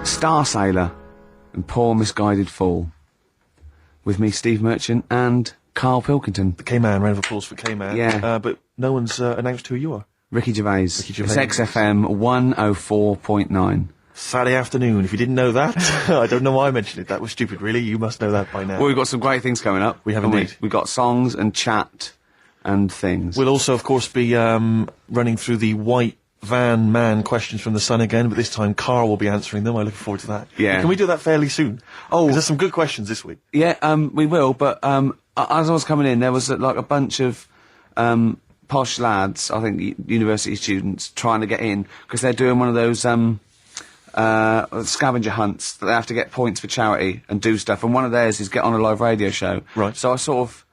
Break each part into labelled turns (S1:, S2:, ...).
S1: Star Sailor and Poor Misguided Fool. With me, Steve Merchant, and Carl Pilkington.
S2: The K-Man, round of applause for K-Man.
S1: Yeah.
S2: But no one's announced who you are.
S1: Ricky Gervais. It's XFM 104.9.
S2: Saturday afternoon. If you didn't know that, I don't know why I mentioned it. That was stupid, really. You must know that by now.
S1: Well, we've got some great things coming up.
S2: We have indeed.
S1: We've got songs and chat and things.
S2: We'll also, of course, be running through the white van man questions from the Sun again, but this time Carl will be answering them. I look forward to that.
S1: Yeah.
S2: Can we do that fairly soon? Oh, there's some good questions this week.
S1: Yeah, we will, but as I was coming in, there was like a bunch of posh lads, I think university students, trying to get in, because they're doing one of those scavenger hunts that they have to get points for charity and do stuff, and one of theirs is get on a live radio show.
S2: Right.
S1: So I sort of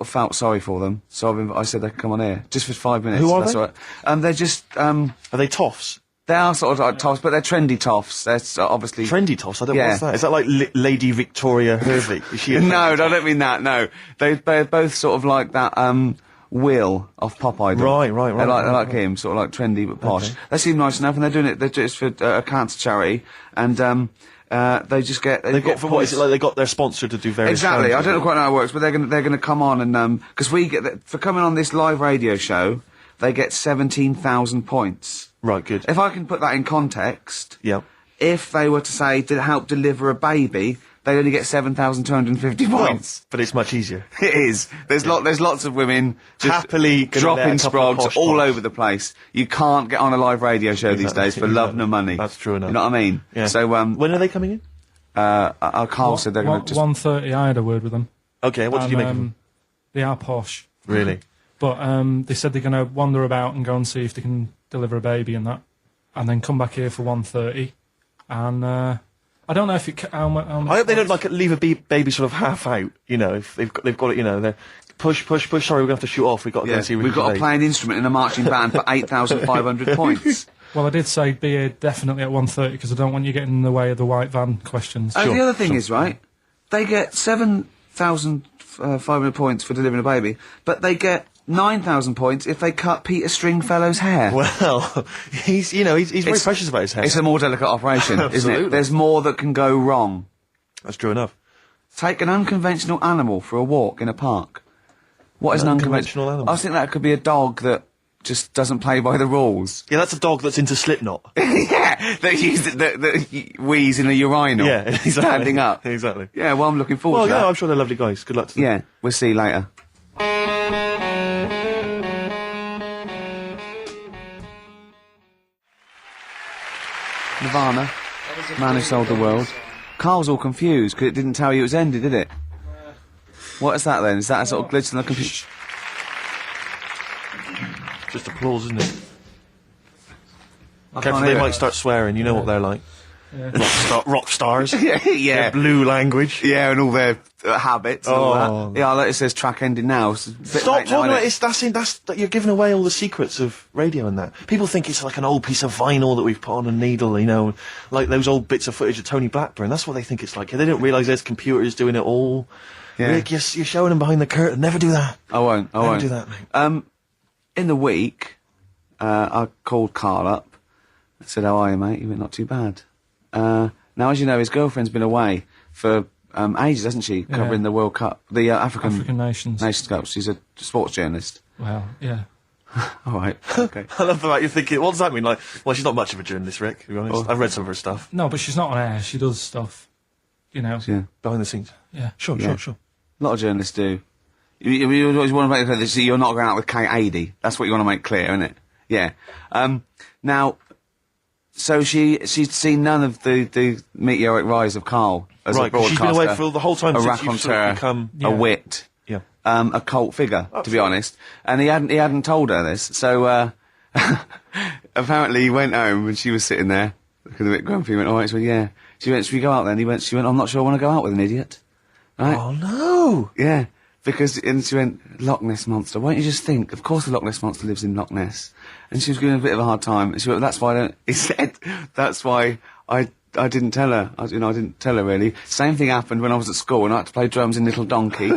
S1: felt sorry for them, so I said they could come on here, just for 5 minutes.
S2: Who are
S1: that's
S2: they?
S1: All right. They're just...
S2: Are they toffs?
S1: They are sort of like toffs, but they're trendy toffs. They're obviously...
S2: Trendy toffs? I don't know
S1: Yeah.
S2: what's that. Is that like Lady Victoria Hervey? Is she a
S1: No, I don't mean that, no. They're both sort of like that, Will of Pop Idol.
S2: Right.
S1: They're like him, sort of like trendy but posh.
S2: Okay.
S1: They seem nice enough, and they're doing it for a cancer charity, and they just get...
S2: They got, for what is it, like they got their sponsor to do various...
S1: Exactly, I
S2: kinds
S1: don't know
S2: of-
S1: quite how it works, but they're gonna come on and, because we get, for coming on this live radio show, they get 17,000 points.
S2: Right, good.
S1: If I can put that in context...
S2: Yeah.
S1: If they were to say to help deliver a baby, they only get 7,250 points.
S2: But it's much easier.
S1: It is. There's lots of women just
S2: Happily gonna let
S1: dropping
S2: a couple of
S1: sprogs
S2: posh
S1: all
S2: pots.
S1: over the place. You can't get on a live radio show these
S2: Exactly,
S1: days for love
S2: exactly.
S1: nor money.
S2: That's true enough.
S1: You know what I mean?
S2: Yeah.
S1: So
S2: when are they coming in?
S1: Carl said they're going to just
S3: 1:30. I had a word with them.
S2: Okay, what did you make of them?
S3: They are posh,
S2: Really?
S3: but they said they're going to wander about and go and see if they can deliver a baby and that, and then come back here for 1:30. And I don't know if it how much.
S2: I hope they don't like leave a baby sort of half out. You know, if they've got it. You know, they're push. Sorry, we're going to have to shoot off. We've got to go and see.
S1: we've got to play an instrument in a marching band for 8,500 points.
S3: Well, I did say be here definitely at 1:30 because I don't want you getting in the way of the white van questions.
S1: The other thing is, right, they get 7,500 points for delivering a baby, but they get 9,000 points if they cut Peter Stringfellow's hair.
S2: Well, he's very precious about his hair.
S1: It's a more delicate operation, isn't
S2: Absolutely.
S1: it? There's more that can go wrong.
S2: That's true enough.
S1: Take an unconventional animal for a walk in a park. What is an
S2: Unconventional animal?
S1: I think that could be a dog that just doesn't play by the rules.
S2: Yeah, that's a dog that's into Slipknot.
S1: Yeah, that wheeze in a urinal.
S2: Yeah, exactly.
S1: Standing up.
S2: Exactly.
S1: Yeah, well, I'm looking forward
S2: Well,
S1: to
S2: yeah,
S1: that.
S2: I'm sure they're lovely guys. Good luck to them.
S1: Yeah, we'll see you later. Nirvana, Man Who Sold the World. Carl's all confused because it didn't tell you it was ended, did it? What is that then? Is that a sort of glitch in the computer?
S2: Just applause, isn't it?
S1: I
S2: Careful,
S1: can't
S2: they
S1: hear
S2: might
S1: it.
S2: start swearing. You know what they're like.
S3: Yeah.
S2: Rock stars.
S1: Yeah,
S2: Their blue language.
S1: yeah, and all their habits and all
S2: Oh.
S1: that. Yeah, like it says track ending now. It's a bit
S2: Stop
S1: late now,
S2: talking about
S1: innit?
S2: it. That's you're giving away all the secrets of radio and that. People think it's like an old piece of vinyl that we've put on a needle, you know, like those old bits of footage of Tony Blackburn. That's what they think it's like. They don't realise there's computers doing it all.
S1: Yeah.
S2: Rick, you're showing them behind the curtain. Never do that.
S1: I won't.
S2: Never do that, mate.
S1: In the week, I called Carl up. I said, "How are you, mate?" He went, "Not too bad." Now, as you know, his girlfriend's been away for ages, hasn't she? Covering the World Cup, the African
S3: Nations.
S1: Cup. She's a sports journalist.
S3: Well, yeah.
S1: All right. Okay.
S2: I love the fact you're thinking, what does that mean? Like, well, she's not much of a journalist, Rick, to be honest. I've read some of her stuff.
S3: No, but she's not on air. She does stuff, you know.
S1: Yeah.
S2: Behind the scenes.
S3: Yeah.
S2: Sure.
S1: A lot of journalists do. You always want to make clear that you're not going out with Kate Adie. That's what you want to make clear, isn't it? Yeah. Now, so she'd seen none of the meteoric rise of Carl as a
S2: Right, 'cause
S1: broadcaster.
S2: she's been away for the whole time
S1: a
S2: since you've sort of
S1: raconteur,
S2: become...
S1: a wit,
S2: Yeah.
S1: a cult figure, to be honest. And he hadn't told her this. So apparently he went home and she was sitting there looking a bit grumpy. He went, "All right." She went, "Yeah." She went, "Should we go out then?" She went, "I'm not sure I want to go out with an idiot." Right?
S2: Oh, no!
S1: Yeah, because, and she went, "Loch Ness Monster, won't you just think, of course the Loch Ness Monster lives in Loch Ness." And she was giving a bit of a hard time, and she went, "That's why I don't," he said, "that's why I didn't tell her, I didn't tell her really." Same thing happened when I was at school and I had to play drums in Little Donkey.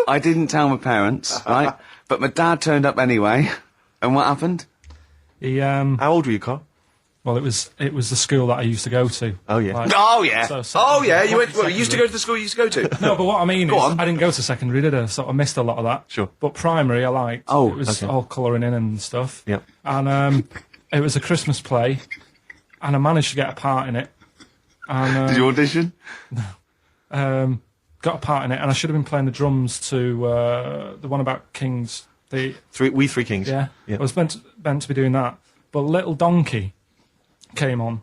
S1: I didn't tell my parents, right, but my dad turned up anyway, and what happened?
S3: He
S2: How old were you, Carl?
S3: Well, it was the school that I used to go to.
S2: Oh, yeah.
S3: Like,
S1: Oh yeah.
S3: so
S1: Oh yeah. You
S3: secondary.
S1: used to go to the school you used to go to.
S3: No, but what I mean is,
S1: on.
S3: I didn't go to secondary, did I? So I missed a lot of that.
S2: Sure.
S3: But primary, I liked.
S1: Oh,
S3: it was
S2: okay.
S3: all colouring in and stuff.
S2: Yep.
S3: And it was a Christmas play, and I managed to get a part in it. And
S1: Did you audition?
S3: got a part in it, and I should have been playing the drums to the one about Kings.
S2: We Three Kings.
S3: Yeah,
S2: Yep.
S3: I was meant to be doing that, but Little Donkey came on,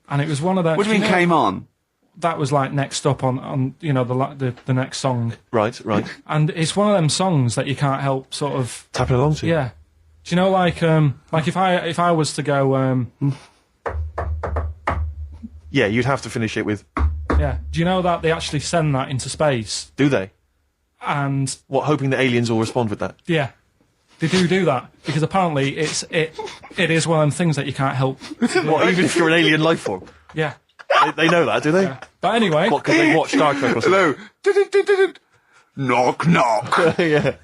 S3: and it was one of the.
S1: What do you mean came on?
S3: That was like next up on the next song,
S2: Right.
S3: and it's one of them songs that you can't help sort of.
S2: Tapping along to.
S3: Yeah, do you know like if I was to go
S2: Yeah, you'd have to finish it with.
S3: yeah, do you know that they actually send that into space,
S2: Do they?
S3: and
S2: What, hoping that aliens will respond with that?
S3: yeah. They do that because apparently it is one of them things that you can't help.
S2: What, even if you're an alien life form?
S3: Yeah.
S2: They know that, do they?
S3: But anyway,
S2: What, because they watch Star Trek or something?
S1: Hello. Knock knock.
S2: Yeah.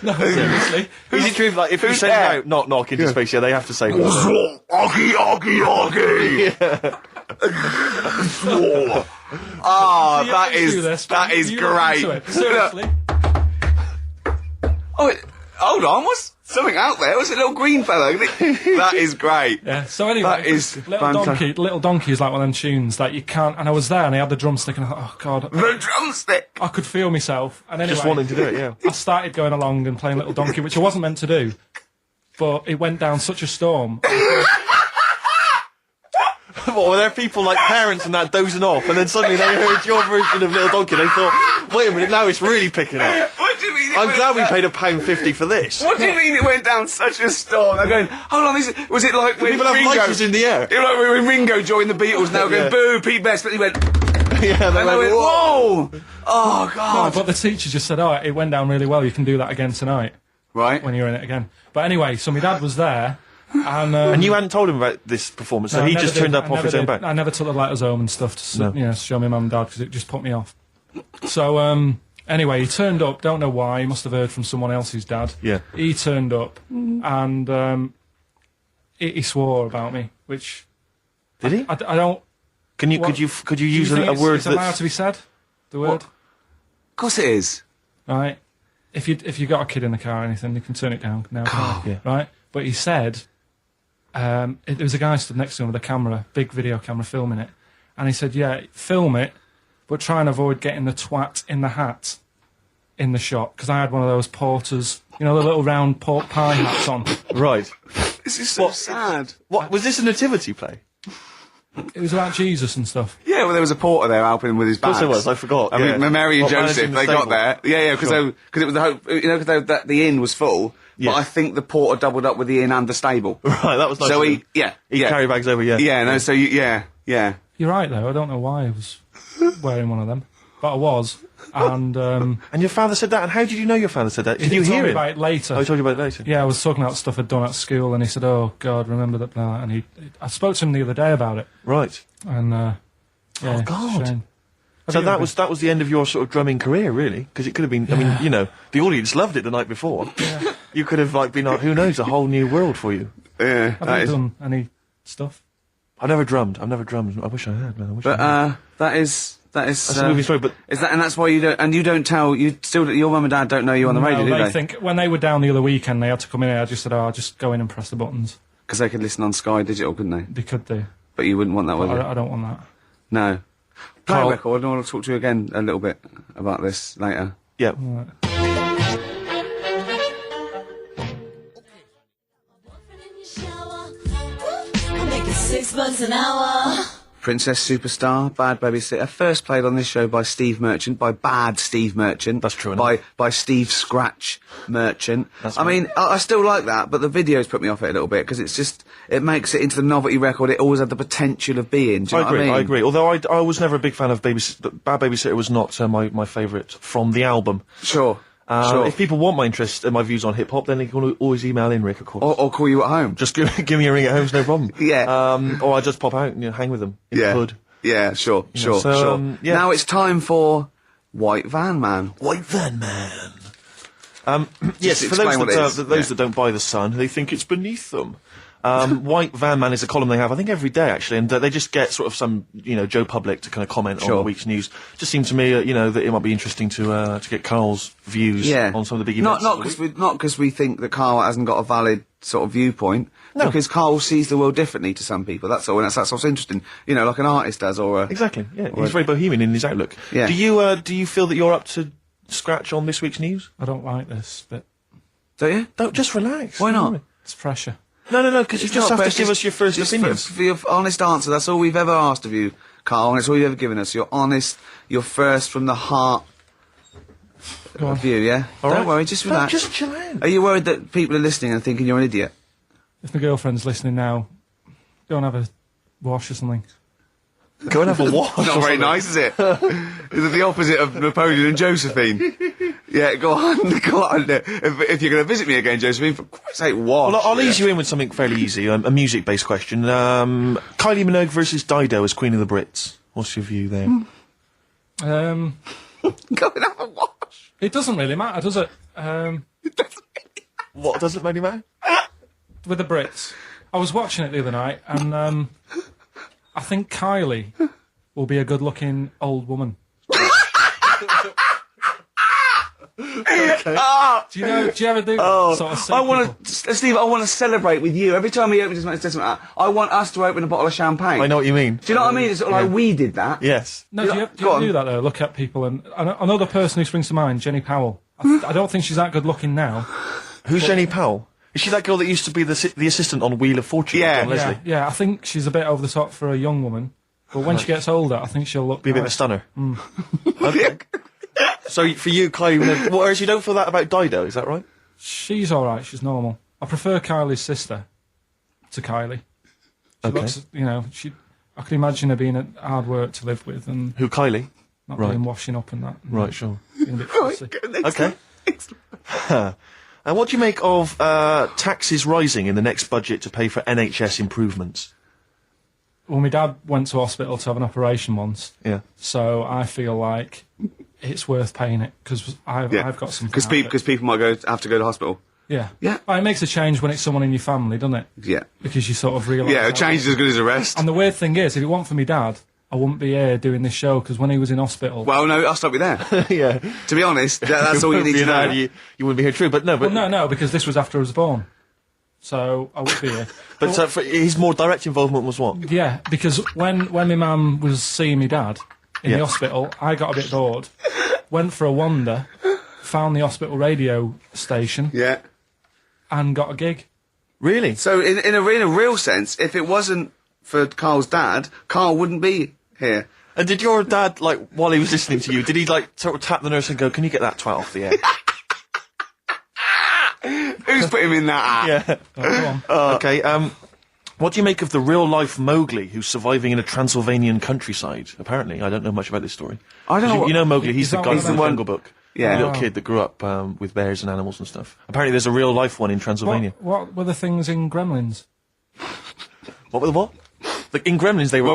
S3: no, seriously.
S2: Is it true, like, if you
S1: who's
S2: send
S1: there?
S2: out knock knock into space, yeah, they have to say
S1: Oggy oggy oggy. Ah,
S3: You
S1: that
S3: always do
S1: is
S3: this,
S1: that
S3: but
S1: is
S3: you look into
S1: great.
S3: it. Seriously.
S1: Oh, hold on. What's something out there? What's a little green fella? That is great.
S3: Yeah. So anyway,
S1: That is
S3: Little Donkey is like one of them tunes that you can't. And I was there, and I had the drumstick, and I thought, oh god,
S1: The drumstick.
S3: I could feel myself. And anyway,
S2: just wanting to do it, yeah.
S3: I started going along and playing Little Donkey, which I wasn't meant to do, but it went down such a storm.
S2: What, were there people like parents and that dozing off, and then suddenly they heard your version of Little Donkey, they thought, wait a minute, now it's really picking up.
S1: What do you mean?
S2: I'm glad we paid £1.50 for this.
S1: What do you mean it went down such a storm? I'm going, hold on, was it like when
S2: People have
S1: Ringo...
S2: lighters in the air.
S1: It was like when Ringo joined the Beatles now going,
S2: Yeah.
S1: boo, Pete Best, but he went...
S2: Yeah, they
S1: And I
S2: went,
S1: went,
S2: whoa.
S1: whoa! Oh, God.
S3: But the teacher just said, oh, it went down really well. You can do that again tonight
S1: Right.
S3: when you're in it again. But anyway, so my dad was there. And
S2: And you hadn't told him about this performance, so
S3: no, I
S2: he
S3: never
S2: just
S3: did.
S2: turned up
S3: I
S2: off
S3: never
S2: his own
S3: did.
S2: back.
S3: I never took the letters home and stuff to
S2: No.
S3: show my mum and dad because it just put me off. So anyway, he turned up. Don't know why. He must have heard from someone else's dad.
S2: Yeah.
S3: He turned up and he swore about me, which
S2: Did he?
S3: I don't.
S2: Could you
S3: what-
S2: use
S3: do you think
S2: a word
S3: it's allowed
S2: that's...
S3: to be said? The word,
S1: Of course it is.
S3: right? If you got a kid in the car or anything, you can turn it down now, can't you?
S2: Yeah.
S3: Right? But he said. There was a guy stood next to him with a camera, big video camera, filming it, and he said, "Yeah, film it, but try and avoid getting the twat in the hat in the shot because I had one of those porters, you know, the little round pork pie hats on.
S2: Right.
S1: This is so sad.
S2: What, was this a nativity play?
S3: It was about Jesus and stuff.
S1: Yeah, well, there was a porter there helping him with his
S2: Of
S1: bags.
S2: course there was, I forgot.
S1: I
S2: yeah.
S1: mean, Mary and
S2: What,
S1: Joseph,
S2: managing the
S1: they got
S2: stable?
S1: there. Yeah, because
S2: Sure.
S1: it was the hope, you know, because the inn was full.
S2: Yeah.
S1: But I think the porter doubled up with the inn and the stable.
S2: Right, that was nice.
S1: So
S2: of
S1: he,
S2: him.
S1: yeah,
S2: He
S1: yeah,
S2: carry bags over, yeah.
S1: yeah, no, so yeah.
S3: You're right though. I don't know why I was wearing one of them, but I was. And
S2: And your father said that, and how did you know your father said that? Did you
S3: he told
S2: hear
S3: me
S2: it?
S3: about it later.
S2: Oh, he told you about it later?
S3: Yeah, I was talking about stuff I'd done at school, and he said, "Oh God, remember that?" And I spoke to him the other day about it,
S2: Right.
S3: and yeah,
S2: Oh, God.
S3: it's a shame.
S2: So
S3: Have you
S2: that was the end of your sort of drumming career, really? Because it could have been, I mean, you know, the audience loved it the night before.
S3: Yeah.
S2: You could have, like, been, who knows, a whole new world for you.
S1: Yeah,
S3: Have
S1: that
S3: you
S1: is.
S3: done any stuff?
S2: I've never drummed. I wish I had, man. I wish
S1: But
S2: I had.
S1: that is
S2: That's a movie story, but
S1: is that, and that's why you don't tell, your mum and dad don't know you on the radio, do
S3: they
S1: they?
S3: think when they were down the other weekend, they had to come in here. I just said, "Oh, I'll just go in and press the buttons."
S1: Because they could listen on Sky Digital, couldn't they?
S3: They could do.
S1: But you wouldn't want that, would you?
S3: I don't want that.
S1: No. Play a
S3: Carl-
S1: record, and I'll talk to you again a little bit about this later.
S2: yeah.
S3: Right.
S4: I'm making $6 an hour.
S1: Princess Superstar, Bad Babysitter, first played on this show by Steve Merchant, by Bad Steve Merchant.
S2: That's true enough.
S1: By Steve Scratch Merchant.
S2: That's
S1: I mean, I still like that, but the videos put me off it a little bit, because it's just, it makes it into the novelty record it always had the potential of being. Do you know what I mean?
S2: I agree. Although I was never a big fan of Bad Babysitter was not my favourite from the album.
S1: Sure. Sure.
S2: If people want my interest and my views on hip hop, then they can always email in, Rick, of course.
S1: Or call you at home.
S2: Just give me a ring at home, no problem.
S1: Yeah.
S2: Or I just pop out and hang with them in the hood.
S1: Yeah, sure, sure,
S2: so,
S1: sure.
S2: yeah.
S1: Now it's time for White Van Man.
S2: White Van Man. Yes,
S1: Just
S2: for those
S1: explain what it is.
S2: that don't buy The Sun, they think it's beneath them. White Van Man is a column they have, I think, every day, actually, and they just get sort of some, Joe Public to kind of comment on the week's news. Just seemed to me, that it might be interesting to get Carl's views on some of the big events.
S1: Not because we think that Carl hasn't got a valid sort of viewpoint,
S2: No.
S1: because Carl sees the world differently to some people, that's all, and that's what's interesting, like an artist does, or a...
S2: Exactly, yeah. He's very bohemian in his outlook.
S1: Yeah.
S2: Do you feel that you're up to scratch on this week's news?
S3: I don't like this bit.
S1: Don't you?
S2: Don't, just relax.
S1: Why not?
S3: It's pressure.
S2: No, because you just have to give us your first opinions.
S1: For your honest answer, that's all we've ever asked of you, Carl, and it's all you've ever given us. Your honest, your first from the heart view, yeah?
S2: All
S1: Don't
S2: right.
S1: worry, just relax.
S2: Just chill out.
S1: Are you worried that people are listening and thinking you're an idiot?
S3: If my girlfriend's listening now, go and have a wash or something.
S2: Go and have a wash.
S1: Not very nice, is it? Is it the opposite of Napoleon and Josephine? Yeah, go on. If you're going to visit me again, Josephine, for Christ's sake, wash.
S2: Well, I'll ease you in with something fairly easy, a music-based question. Kylie Minogue versus Dido as Queen of the Brits. What's your view there?
S1: Go and have a wash.
S3: It doesn't really matter, does it?
S2: What doesn't really matter?
S3: With the Brits. I was watching it the other night, and I think Kylie will be a good-looking old woman.
S2: Okay.
S3: Do you ever do that sort of thing?
S1: Steve, I want to celebrate with you. Every time he opens his mouth, says something like that, I want us to open a bottle of champagne.
S2: I know what you mean.
S1: Do you know what I mean? It's sort of like we did that.
S2: Yes.
S3: No, do you ever do that, though? Look at people, and another person who springs to mind, Jenny Powell. I don't think she's that good-looking now.
S2: Who's Jenny Powell? Is she that girl that used to be the assistant on Wheel of Fortune?
S1: Yeah.
S2: John Leslie?
S3: Yeah, I think she's a bit over the top for a young woman. But when she gets older, I think she'll look
S2: Be a bit of a stunner. Okay. So for you, Kylie, whereas you don't feel that about Dido, is that right?
S3: She's all right. She's normal. I prefer Kylie's sister to Kylie. She looks, I can imagine her being hard work to live with and
S2: Who, Kylie?
S3: not
S2: Right.
S3: being washing up and that. And
S2: Right, sure.
S3: being a bit fussy.
S2: Okay. And what do you make of taxes rising in the next budget to pay for NHS improvements?
S3: Well, my dad went to hospital to have an operation once,
S2: Yeah.
S3: so I feel like it's worth paying it because I've got something.
S1: Because people might have to go to hospital.
S3: Yeah.
S1: Yeah.
S3: Well, it makes a change when it's someone in your family, doesn't it?
S1: Yeah.
S3: Because you sort of realise.
S1: Yeah, a change is as good as a rest.
S3: And the weird thing is, if it weren't for my dad, I wouldn't be here doing this show because when he was in hospital.
S1: Well, no, I'll stop you there.
S2: Yeah.
S1: To be honest, that's all you need to know.
S2: You wouldn't be here, true, but no. But
S3: No, because this was after I was born. So I would be here.
S2: But his more direct involvement was what?
S3: Yeah, because when my mum was seeing my dad in
S2: Yeah.
S3: the hospital, I got a bit bored, went for a wander, found the hospital radio station,
S1: Yeah.
S3: and got a gig.
S2: Really?
S1: So in a real sense, if it wasn't for Carl's dad, Carl wouldn't be here.
S2: And did your dad, while he was listening to you, did he, sort of tap the nurse and go, "Can you get that twat off the air?"
S1: Who's put him in that?
S2: Yeah.
S3: Oh, go on.
S2: Okay, what do you make of the real-life Mowgli who's surviving in a Transylvanian countryside? Apparently, I don't know much about this story.
S1: I don't know.
S2: You know Mowgli, he's
S3: Is
S2: the
S3: that
S2: guy
S3: one
S2: from
S3: of
S2: the
S3: them?
S2: Jungle Book.
S1: Yeah.
S2: The little kid that grew up with bears and animals and stuff. Apparently there's a real-life one in Transylvania.
S3: What were the things in Gremlins?
S2: What were the what? In Gremlins, they were...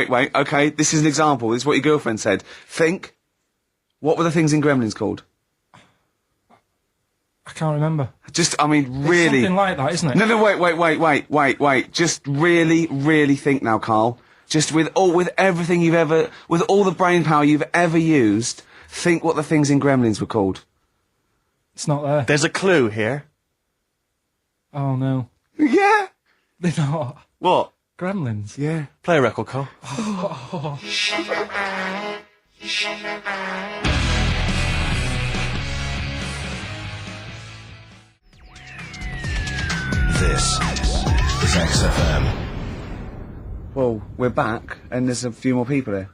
S1: Wait. Okay, this is an example. This is what your girlfriend said. Think. What were the things in Gremlins called?
S3: I can't remember.
S1: Really.
S3: Something like that, isn't it?
S1: No, wait. Just really think now, Carl. Just with everything with all the brain power you've ever used, think what the things in Gremlins were called.
S3: It's not there.
S2: There's a clue here.
S3: Oh, no.
S1: Yeah.
S3: They're not.
S2: What?
S3: Gremlins.
S1: Yeah.
S2: Play a record, Carl.
S5: This is XFM.
S1: Well, we're back, and there's a few more people here.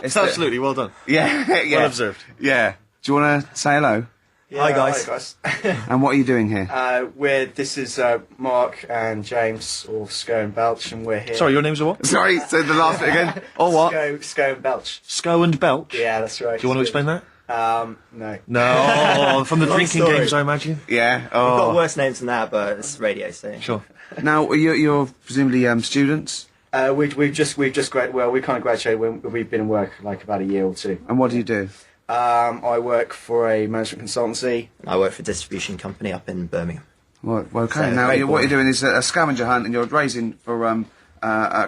S1: It's
S2: Absolutely, well done.
S1: Yeah.
S2: Well observed.
S1: Yeah. Do you want to say hello?
S6: Hi guys.
S1: And what are you doing here?
S6: This is Mark and James, or Sco and Belch, and we're here.
S2: Sorry, your name's what?
S1: Sorry, say the last bit again. Or what?
S6: Sco and Belch.
S2: Sco and Belch?
S6: Yeah, that's right.
S2: Do you want to explain that?
S6: No.
S2: No, from the
S6: Long
S2: drinking
S6: story.
S2: games, I imagine.
S1: Yeah.
S6: We've got
S1: Oh.
S6: worse names than that, but it's radio, so.
S2: Sure.
S1: Now you're presumably students.
S6: We've just graduated. Well, we kind of graduated when we've been in work like about a year or two.
S1: And what do you do?
S6: I work for a management consultancy.
S7: I work for a distribution company up in Birmingham.
S1: Well, okay.
S7: So,
S1: Now,
S7: very
S1: what
S7: boring.
S1: you're doing is a scavenger hunt, and you're raising for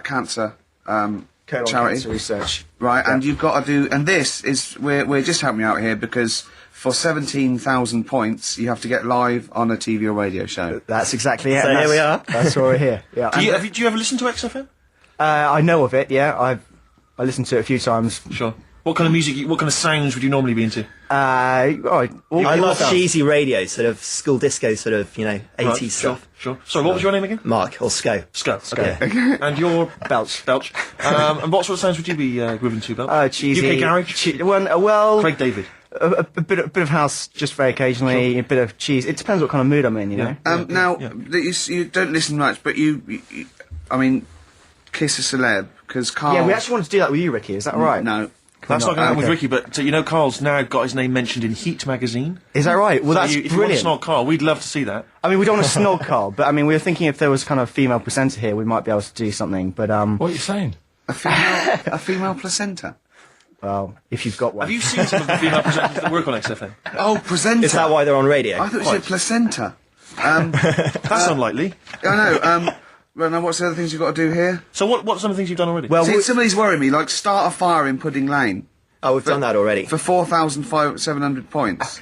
S1: cancer
S7: Colon
S1: charity,
S7: cancer research.
S1: right?
S7: Yeah.
S1: And you've got to do. And this is we're just helping you out here because for 17,000 points, you have to get live on a TV or radio show.
S7: That's exactly it.
S8: So
S7: and
S8: here we are.
S7: That's why we're here. Yeah.
S2: Do you ever listen to XFM?
S7: I know of it. Yeah. I listened to it a few times.
S2: Sure. What kind of music, what kind of sounds would you normally be into?
S8: I love cheesy radio, sort of school disco, sort of, 80s
S2: Right,
S8: stuff.
S2: Sure. Sorry, what was your name again?
S8: Mark, or Sco.
S2: Scott. Okay. And you're
S7: Belch.
S2: Belch. And what sort of sounds would you be grooving to, Belch?
S7: Cheesy.
S2: UK garage.
S7: Well,
S2: Craig David.
S7: a bit of house, just very occasionally. A bit of cheese. It depends what kind of mood I'm in. You know.
S1: Now, you don't listen much, but you I mean, kiss a celeb because Carl.
S7: Yeah, we actually wanted to do that with you, Ricky. Is that right?
S1: No.
S2: That's not going to happen with
S7: Okay.
S2: Ricky, but Carl's now got his name mentioned in Heat magazine.
S7: Is that right? Well,
S2: So
S7: that's
S2: if you want to
S7: brilliant.
S2: snog Carl, we'd love to see that.
S7: I mean, we don't want to snog Carl, but I mean, we were thinking if there was kind of a female presenter here, we might be able to do something. But
S3: What are you saying?
S1: A female placenta.
S7: well, if you've got one.
S2: Have you seen some of the female presenters that work on XFM?
S1: Oh, presenter.
S8: Is that why they're on radio?
S1: I thought you said placenta.
S2: That's unlikely.
S1: I know. Well, now what's the other things you've got to do here?
S2: So what are some of the things you've done already?
S7: Well,
S1: See, some of these worry me, like start a fire in Pudding Lane
S8: Oh, we've done that already.
S1: for 4,700 points.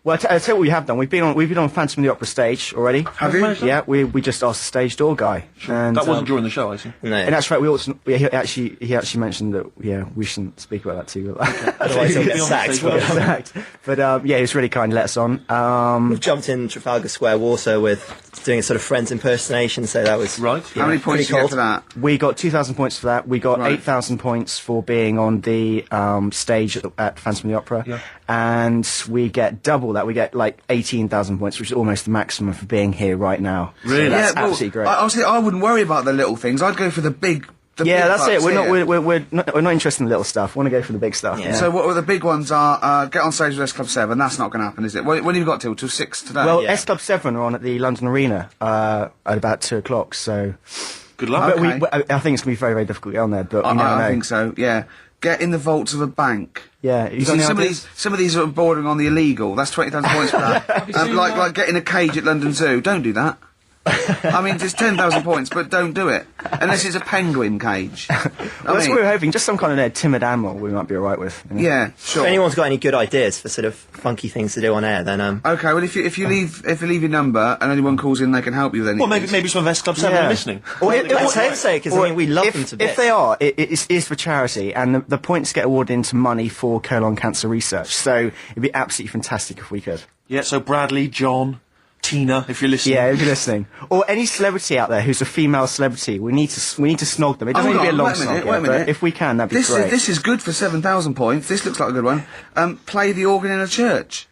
S7: Well, I'll tell you what we have done. We've been on Phantom of the Opera stage already.
S1: Have you?
S7: Yeah, we just asked the stage door guy. And,
S2: that wasn't during the show, I see.
S8: No.
S7: And that's right. He actually mentioned that we shouldn't speak about that too.
S8: Otherwise he'll get
S2: Be on
S8: sacked.
S2: stage, well.
S7: Exact. But yeah, he was really kind. Let us on.
S8: We've jumped in Trafalgar Square Water with doing a sort of Friends impersonation, so that was...
S2: Right.
S1: How many points
S8: pretty
S1: did you get
S8: cold.
S1: for that?
S7: We got 2,000 points for that. We got
S1: Right.
S7: 8,000 points for being on the stage at Phantom of the Opera.
S2: Yeah.
S7: And we get double that. We get like 18,000 points, which is almost the maximum for being here right now.
S2: Really?
S7: So that's
S1: well,
S7: absolutely great.
S1: Honestly, I wouldn't worry about the little things. I'd go for the big.
S7: Yeah, that's it.
S1: bucks
S7: We're
S1: here.
S7: we're not interested in the little stuff. We want to go for the big stuff.
S8: Yeah.
S1: So what the big ones are? Get on stage with S Club 7. That's not going to happen, is it? When have you got till 6 today?
S7: Well,
S8: Yeah.
S7: S Club 7 are on at the London Arena at about 2 o'clock. So,
S2: Good luck.
S7: but
S1: Okay.
S7: I think it's going to be very, very difficult to get on there. But you never know.
S1: I think so. Yeah. Get in the vaults of a bank.
S7: Yeah,
S1: You see, some of these are bordering on the illegal. That's 20,000 points for that. Like getting a cage at London Zoo. Don't do that. I mean, it's 10,000 points, but don't do it unless it's a penguin cage.
S7: Well, that's what we were hoping. Just some kind of timid animal we might be all right with. You know?
S1: Yeah, sure.
S8: If anyone's got any good ideas for sort of funky things to do on air, then
S1: Okay, well, if you leave your number and anyone calls in, they can help you. Then
S2: Well, maybe some of S Club 7 are listening.
S7: Or
S8: let's hope so, because I mean we love them to bits.
S7: If they are, it is for charity, and the points get awarded into money for colon cancer research. So it'd be absolutely fantastic if we could.
S2: Yeah, so Bradley, John, Tina, if you're listening.
S7: Yeah, if you're listening, or any celebrity out there who's a female celebrity, we need to snog them. It doesn't
S1: Hold
S7: need to be a
S1: on,
S7: long
S1: wait a minute,
S7: snog,
S1: wait a
S7: yeah, but
S1: minute.
S7: if we can, that'd be great.
S1: This is good for 7,000 points. This looks like a good one. Play the organ in a church.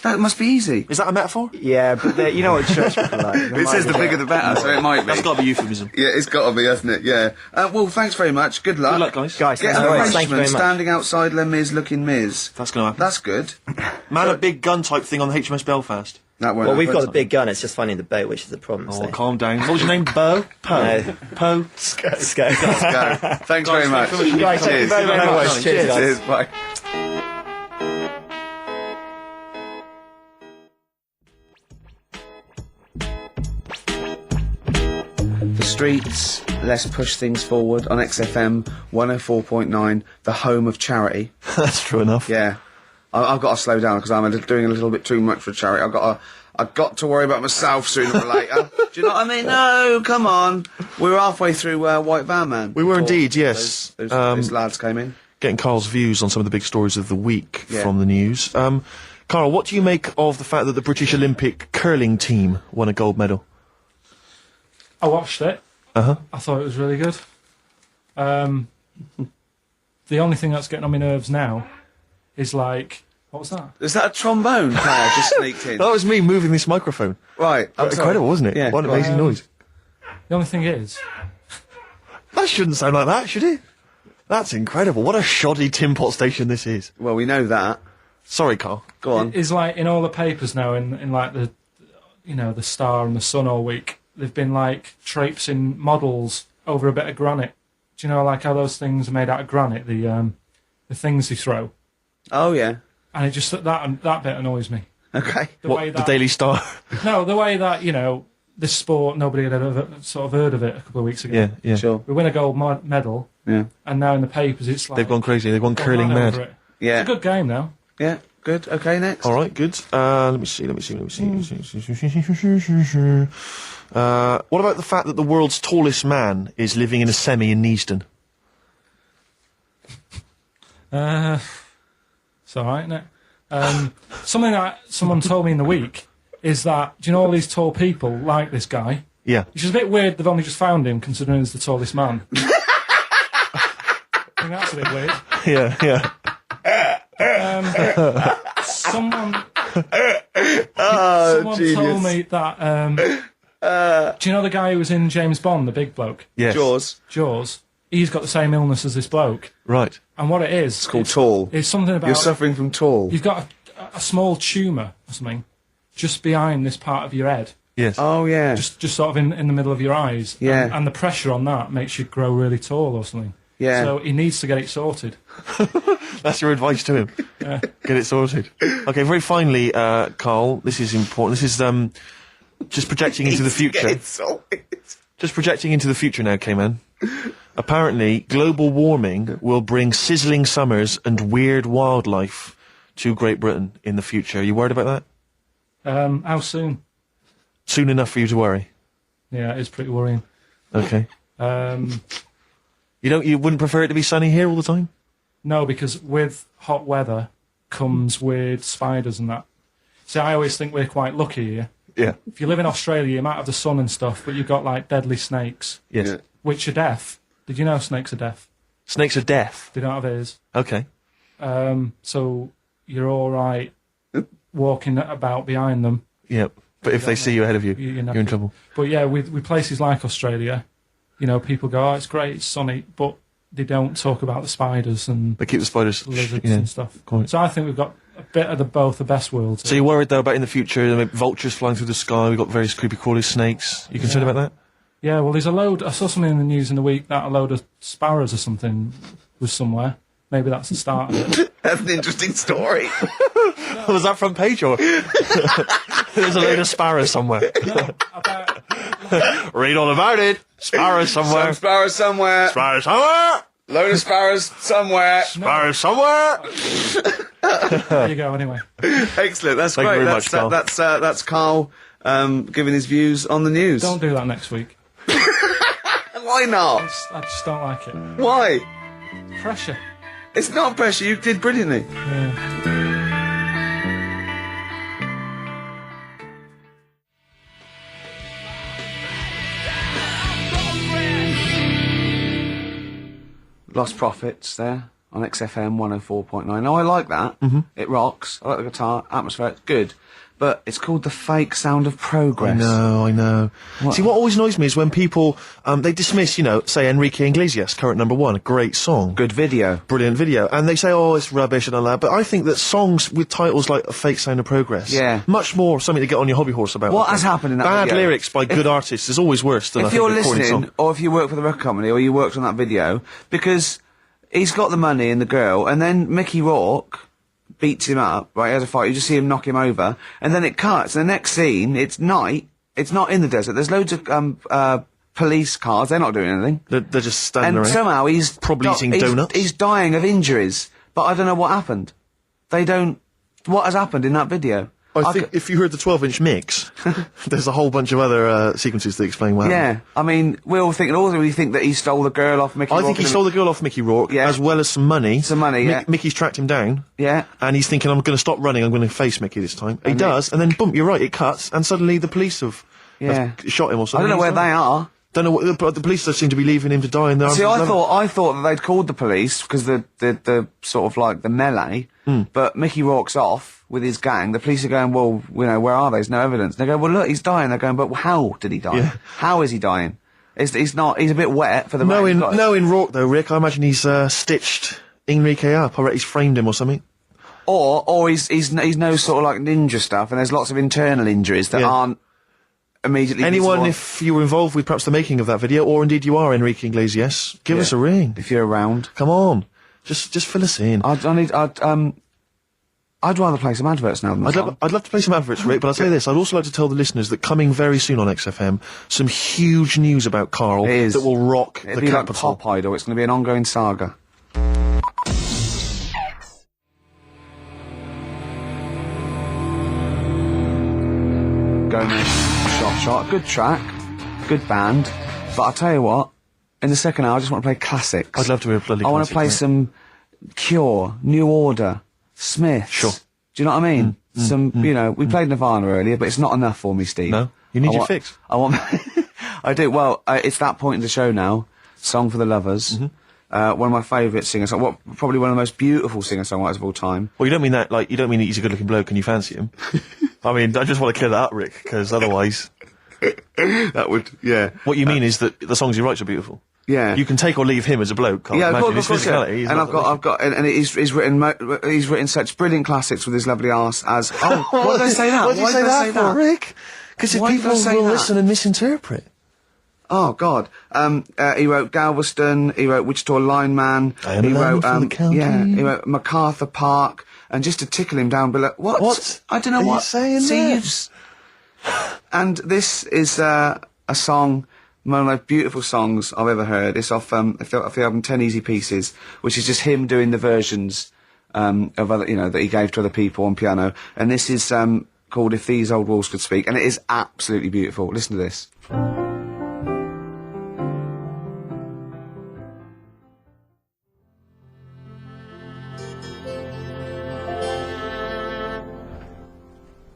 S1: That must be easy.
S2: Is that a metaphor?
S7: Yeah, but you know what church people are like.
S1: It says the bigger the better, so it might be.
S2: That's got to be euphemism.
S1: Yeah, it's got to be, hasn't it? Yeah. Well, thanks very much. Good luck.
S2: Good luck, guys.
S7: Guys,
S1: Get
S7: thanks
S1: an
S7: very much.
S8: Thank you
S1: arrangement
S8: very much.
S1: standing outside Les Mis looking Miz.
S2: That's going to happen.
S1: That's good.
S2: Man a big gun type thing on the HMS Belfast.
S1: That won't
S8: well, we've got
S1: happen.
S8: the big gun. It's just finding the boat, which is the problem.
S2: Oh,
S8: so.
S2: calm down. What was your name? Bo? Poe?
S8: No.
S2: Poe?
S8: Let's go.
S1: Go. Thanks very much.
S7: Guys, thank you
S1: Cheers.
S7: very, very much. Cheers, guys.
S1: Cheers. Bye. The streets, let's push things forward on XFM 104.9, the home of charity.
S2: That's true enough.
S1: Yeah, I've got to slow down because I'm doing a little bit too much for charity. I've got to worry about myself sooner or later. Do you know what I mean? No, come on. We were halfway through White Van Man.
S2: We were
S1: before
S2: indeed, yes.
S1: Those lads came in.
S2: Getting Carl's views on some of the big stories of the week
S1: Yeah.
S2: from the news. Carl, what do you make of the fact that the British Olympic curling team won a gold medal?
S3: I watched it.
S2: Uh-huh.
S3: I thought it was really good. The only thing that's getting on my nerves now is like, what was that?
S1: Is that a trombone player just sneaked in?
S2: That was me moving this microphone.
S1: Right.
S2: That was incredible, wasn't it?
S1: Yeah,
S2: What an
S1: right.
S2: amazing noise.
S3: The only thing is,
S2: That shouldn't sound like that, should it? That's incredible. What a shoddy tin pot station this is.
S1: Well, we know that.
S2: Sorry, Carl.
S1: Go on.
S3: is like in all the papers now, in like the, the Star and the Sun all week, they've been like traipsing models over a bit of granite. Do you know like how those things are made out of granite? The things they throw,
S1: Oh, yeah.
S3: and it just that bit annoys me.
S1: Okay.
S2: The Daily Star?
S3: No, the way that, this sport, nobody had ever sort of heard of it a couple of weeks ago.
S2: Yeah.
S1: Sure.
S3: We win a gold medal,
S1: Yeah.
S3: and now in the papers it's like...
S2: They've gone crazy. They've gone curling
S3: right
S2: mad.
S3: over it.
S1: Yeah.
S3: It's a good game now.
S1: Yeah. Good. Okay. Next.
S2: All right, good. Let me see. What about the fact that the world's tallest man is living in a semi in Neasden?
S3: It's all right, isn't it? Something that someone told me in the week is that, do you know all these tall people like this guy?
S2: Yeah.
S3: Which is a bit weird they've only just found him, considering he's the tallest man. I think that's a bit weird.
S2: Yeah.
S3: Someone
S1: genius.
S3: told me that, do you know the guy who was in James Bond, the big bloke?
S2: Yes.
S3: Jaws? He's got the same illness as this bloke.
S2: Right.
S3: And what it is...
S1: It's called tall.
S3: It's something about...
S1: You're suffering from tall.
S3: You've got a small tumour or something just behind this part of your head.
S2: Yes.
S1: Oh yeah.
S3: Just sort of in the middle of your eyes.
S1: Yeah.
S3: And the pressure on that makes you grow really tall or something.
S1: Yeah.
S3: So he needs to get it sorted.
S2: That's your advice to him.
S3: Yeah.
S2: Get it sorted. Okay, very finally, Carl, this is important. This is just projecting into the future.
S1: Get sorted.
S2: Just projecting into the future now, K-Man. Apparently, global warming will bring sizzling summers and weird wildlife to Great Britain in the future. Are you worried about that?
S3: How soon?
S2: Soon enough for you to worry.
S3: Yeah, it's pretty worrying.
S2: Okay.
S3: Um,
S2: You wouldn't prefer it to be sunny here all the time?
S3: no, because with hot weather comes weird spiders and that. See, I always think we're quite lucky here.
S2: Yeah.
S3: If you live in Australia, you might have the sun and stuff, but you've got, like, deadly snakes,
S2: Yes.
S1: Yeah.
S3: which are deaf. Did you know snakes are deaf?
S2: Snakes are deaf.
S3: They don't have ears.
S2: Okay.
S3: So you're all right walking about behind them.
S2: Yep. But if they see you ahead of you,
S3: You're
S2: you're in trouble.
S3: But yeah, with places like Australia, people go, oh, it's great, it's sunny, but they don't talk about the spiders and
S2: They keep the spiders.
S3: lizards
S2: Yeah.
S3: and stuff.
S2: Quite.
S3: So I think we've got a bit of both the best worlds.
S2: So you're worried though about in the future, vultures flying through the sky, we've got various creepy crawly snakes. You concerned about that?
S3: Yeah, well, there's I saw something in the news in the week that a load of sparrows or something was somewhere. Maybe that's the start of it.
S1: That's an interesting story.
S2: Was that front page or? There's a load of sparrows somewhere. Read all about it. Sparrows somewhere.
S1: Some sparrows somewhere.
S2: Sparrows somewhere.
S1: Load of sparrows somewhere.
S2: Sparrows somewhere.
S3: There you go, anyway.
S1: Excellent. That's
S2: Thank you
S1: great.
S2: very much, Carl.
S1: That's Carl giving his views on the news.
S3: Don't do that next week.
S1: Why not?
S3: I just don't like it.
S1: Why?
S3: Pressure.
S1: It's not pressure. You did brilliantly. Lost Prophets there on XFM 104.9. Now, I like that. Mm-hmm. It rocks. I like the guitar. Atmosphere. It's good. But it's called The Fake Sound of Progress.
S2: I know. See, what always annoys me is when people, they dismiss, say Enrique Iglesias, current #1, a great song.
S1: Good video.
S2: Brilliant video. And they say, oh, it's rubbish and all that. But I think that songs with titles like A Fake Sound of Progress,
S1: Yeah.
S2: much more something to get on your hobby horse about.
S1: What has happened in that
S2: Bad
S1: video?
S2: lyrics by good artists is always worse than, I
S1: If
S2: think,
S1: you're
S2: a recording
S1: listening,
S2: song.
S1: or if you work for the record company, or you worked on that video, because he's got the money and the girl, and then Mickey Rourke beats him up, right, he has a fight, you just see him knock him over, and then it cuts, and the next scene, it's night, it's not in the desert, there's loads of, police cars, they're not doing anything.
S2: They're just standing
S1: And
S2: around.
S1: somehow he's...
S2: Probably eating donuts.
S1: He's dying of injuries, but I don't know what happened. What has happened in that video?
S2: I think if you heard the 12-inch mix, there's a whole bunch of other sequences that explain what happened.
S1: Yeah, I mean, we're all thinking, also we think that he stole the girl off Mickey Rourke.
S2: I think he stole the girl off Mickey Rourke,
S1: Yeah.
S2: as well as some money.
S1: Some money, yeah.
S2: Mickey's tracked him down.
S1: Yeah.
S2: And he's thinking, I'm going to stop running, I'm going to face Mickey this time. He does, and then boom, you're right, it cuts, and suddenly the police have shot him or
S1: I
S2: something.
S1: don't know where they are.
S2: Don't know, but the police seem to be leaving him to die in the arms
S1: See,
S2: of
S1: I
S2: his
S1: thought that they'd called the police because the sort of like the melee, but Mickey Rourke's off with his gang. The police are going, well, where are they? There's no evidence. They go, well, look, he's dying. They're going, but how did he die?
S2: Yeah.
S1: How is he dying? He's a bit wet for the rain.
S2: Knowing Rourke though, Rick, I imagine he's stitched Enrique up. I reckon he's framed him or something.
S1: Or he's no sort of like ninja stuff, and there's lots of internal injuries that aren't immediately
S2: Anyone,
S1: visible.
S2: if you were involved with perhaps the making of that video, or indeed you are Enrique Iglesias, give us a ring.
S1: If you're around.
S2: Come on. Just fill us in.
S1: I'd rather play some adverts now than the song.
S2: I'd love to play some adverts, Rick, but I'll tell you this, I'd also like to tell the listeners that coming very soon on XFM, some huge news about Carl
S1: It is.
S2: that will rock
S1: It'll
S2: the
S1: be like
S2: capital.
S1: Pop Idol. It's going to be an ongoing saga. Gomez, Shot. Good track, good band. But I'll tell you what, in the second hour, I just want to play classics.
S2: I'd love to hear a bloody
S1: I want to
S2: classic,
S1: play
S2: mate.
S1: some Cure, New Order, Smiths.
S2: Sure.
S1: Do you know what I mean? You know, we played Nirvana earlier, but it's not enough for me, Steve.
S2: No? You need
S1: I
S2: your
S1: want-
S2: fix.
S1: I want. I do. Well, it's that point in the show now. Song for the Lovers. One of my favourite singers. Probably one of the most beautiful singer-songwriters of all time.
S2: Well, you don't mean that, like, you don't mean that he's a good-looking bloke and you fancy him. I mean, I just want to clear that up, Rick, because otherwise...
S1: That would, yeah.
S2: What you mean is that the songs he writes are beautiful.
S1: Yeah.
S2: You can take or leave him as a bloke, can't
S1: Yeah,
S2: you?
S1: of
S2: Imagine
S1: course,
S2: his
S1: yeah.
S2: physicality. He's
S1: And
S2: not-
S1: I've got, and he's written such brilliant classics with his lovely arse as. Oh, why did I say that?
S2: Why did you
S1: Why
S2: say
S1: did I
S2: that for, Rick? Because
S1: Why did I
S2: people
S1: say
S2: will
S1: that?
S2: listen and misinterpret.
S1: Oh God. He wrote Galveston. He wrote Wichita Lineman.
S2: I am a
S1: He
S2: lineman
S1: wrote,
S2: from the county.
S1: yeah. He wrote MacArthur Park. And just to tickle him down below. What? I don't know
S2: are you
S1: what.
S2: saying
S1: See,
S2: there?
S1: and this is a song. One of the most beautiful songs I've ever heard. It's off the album 10 Easy Pieces, which is just him doing the versions of other, that he gave to other people on piano. And this is called If These Old Walls Could Speak, and it is absolutely beautiful. Listen to this.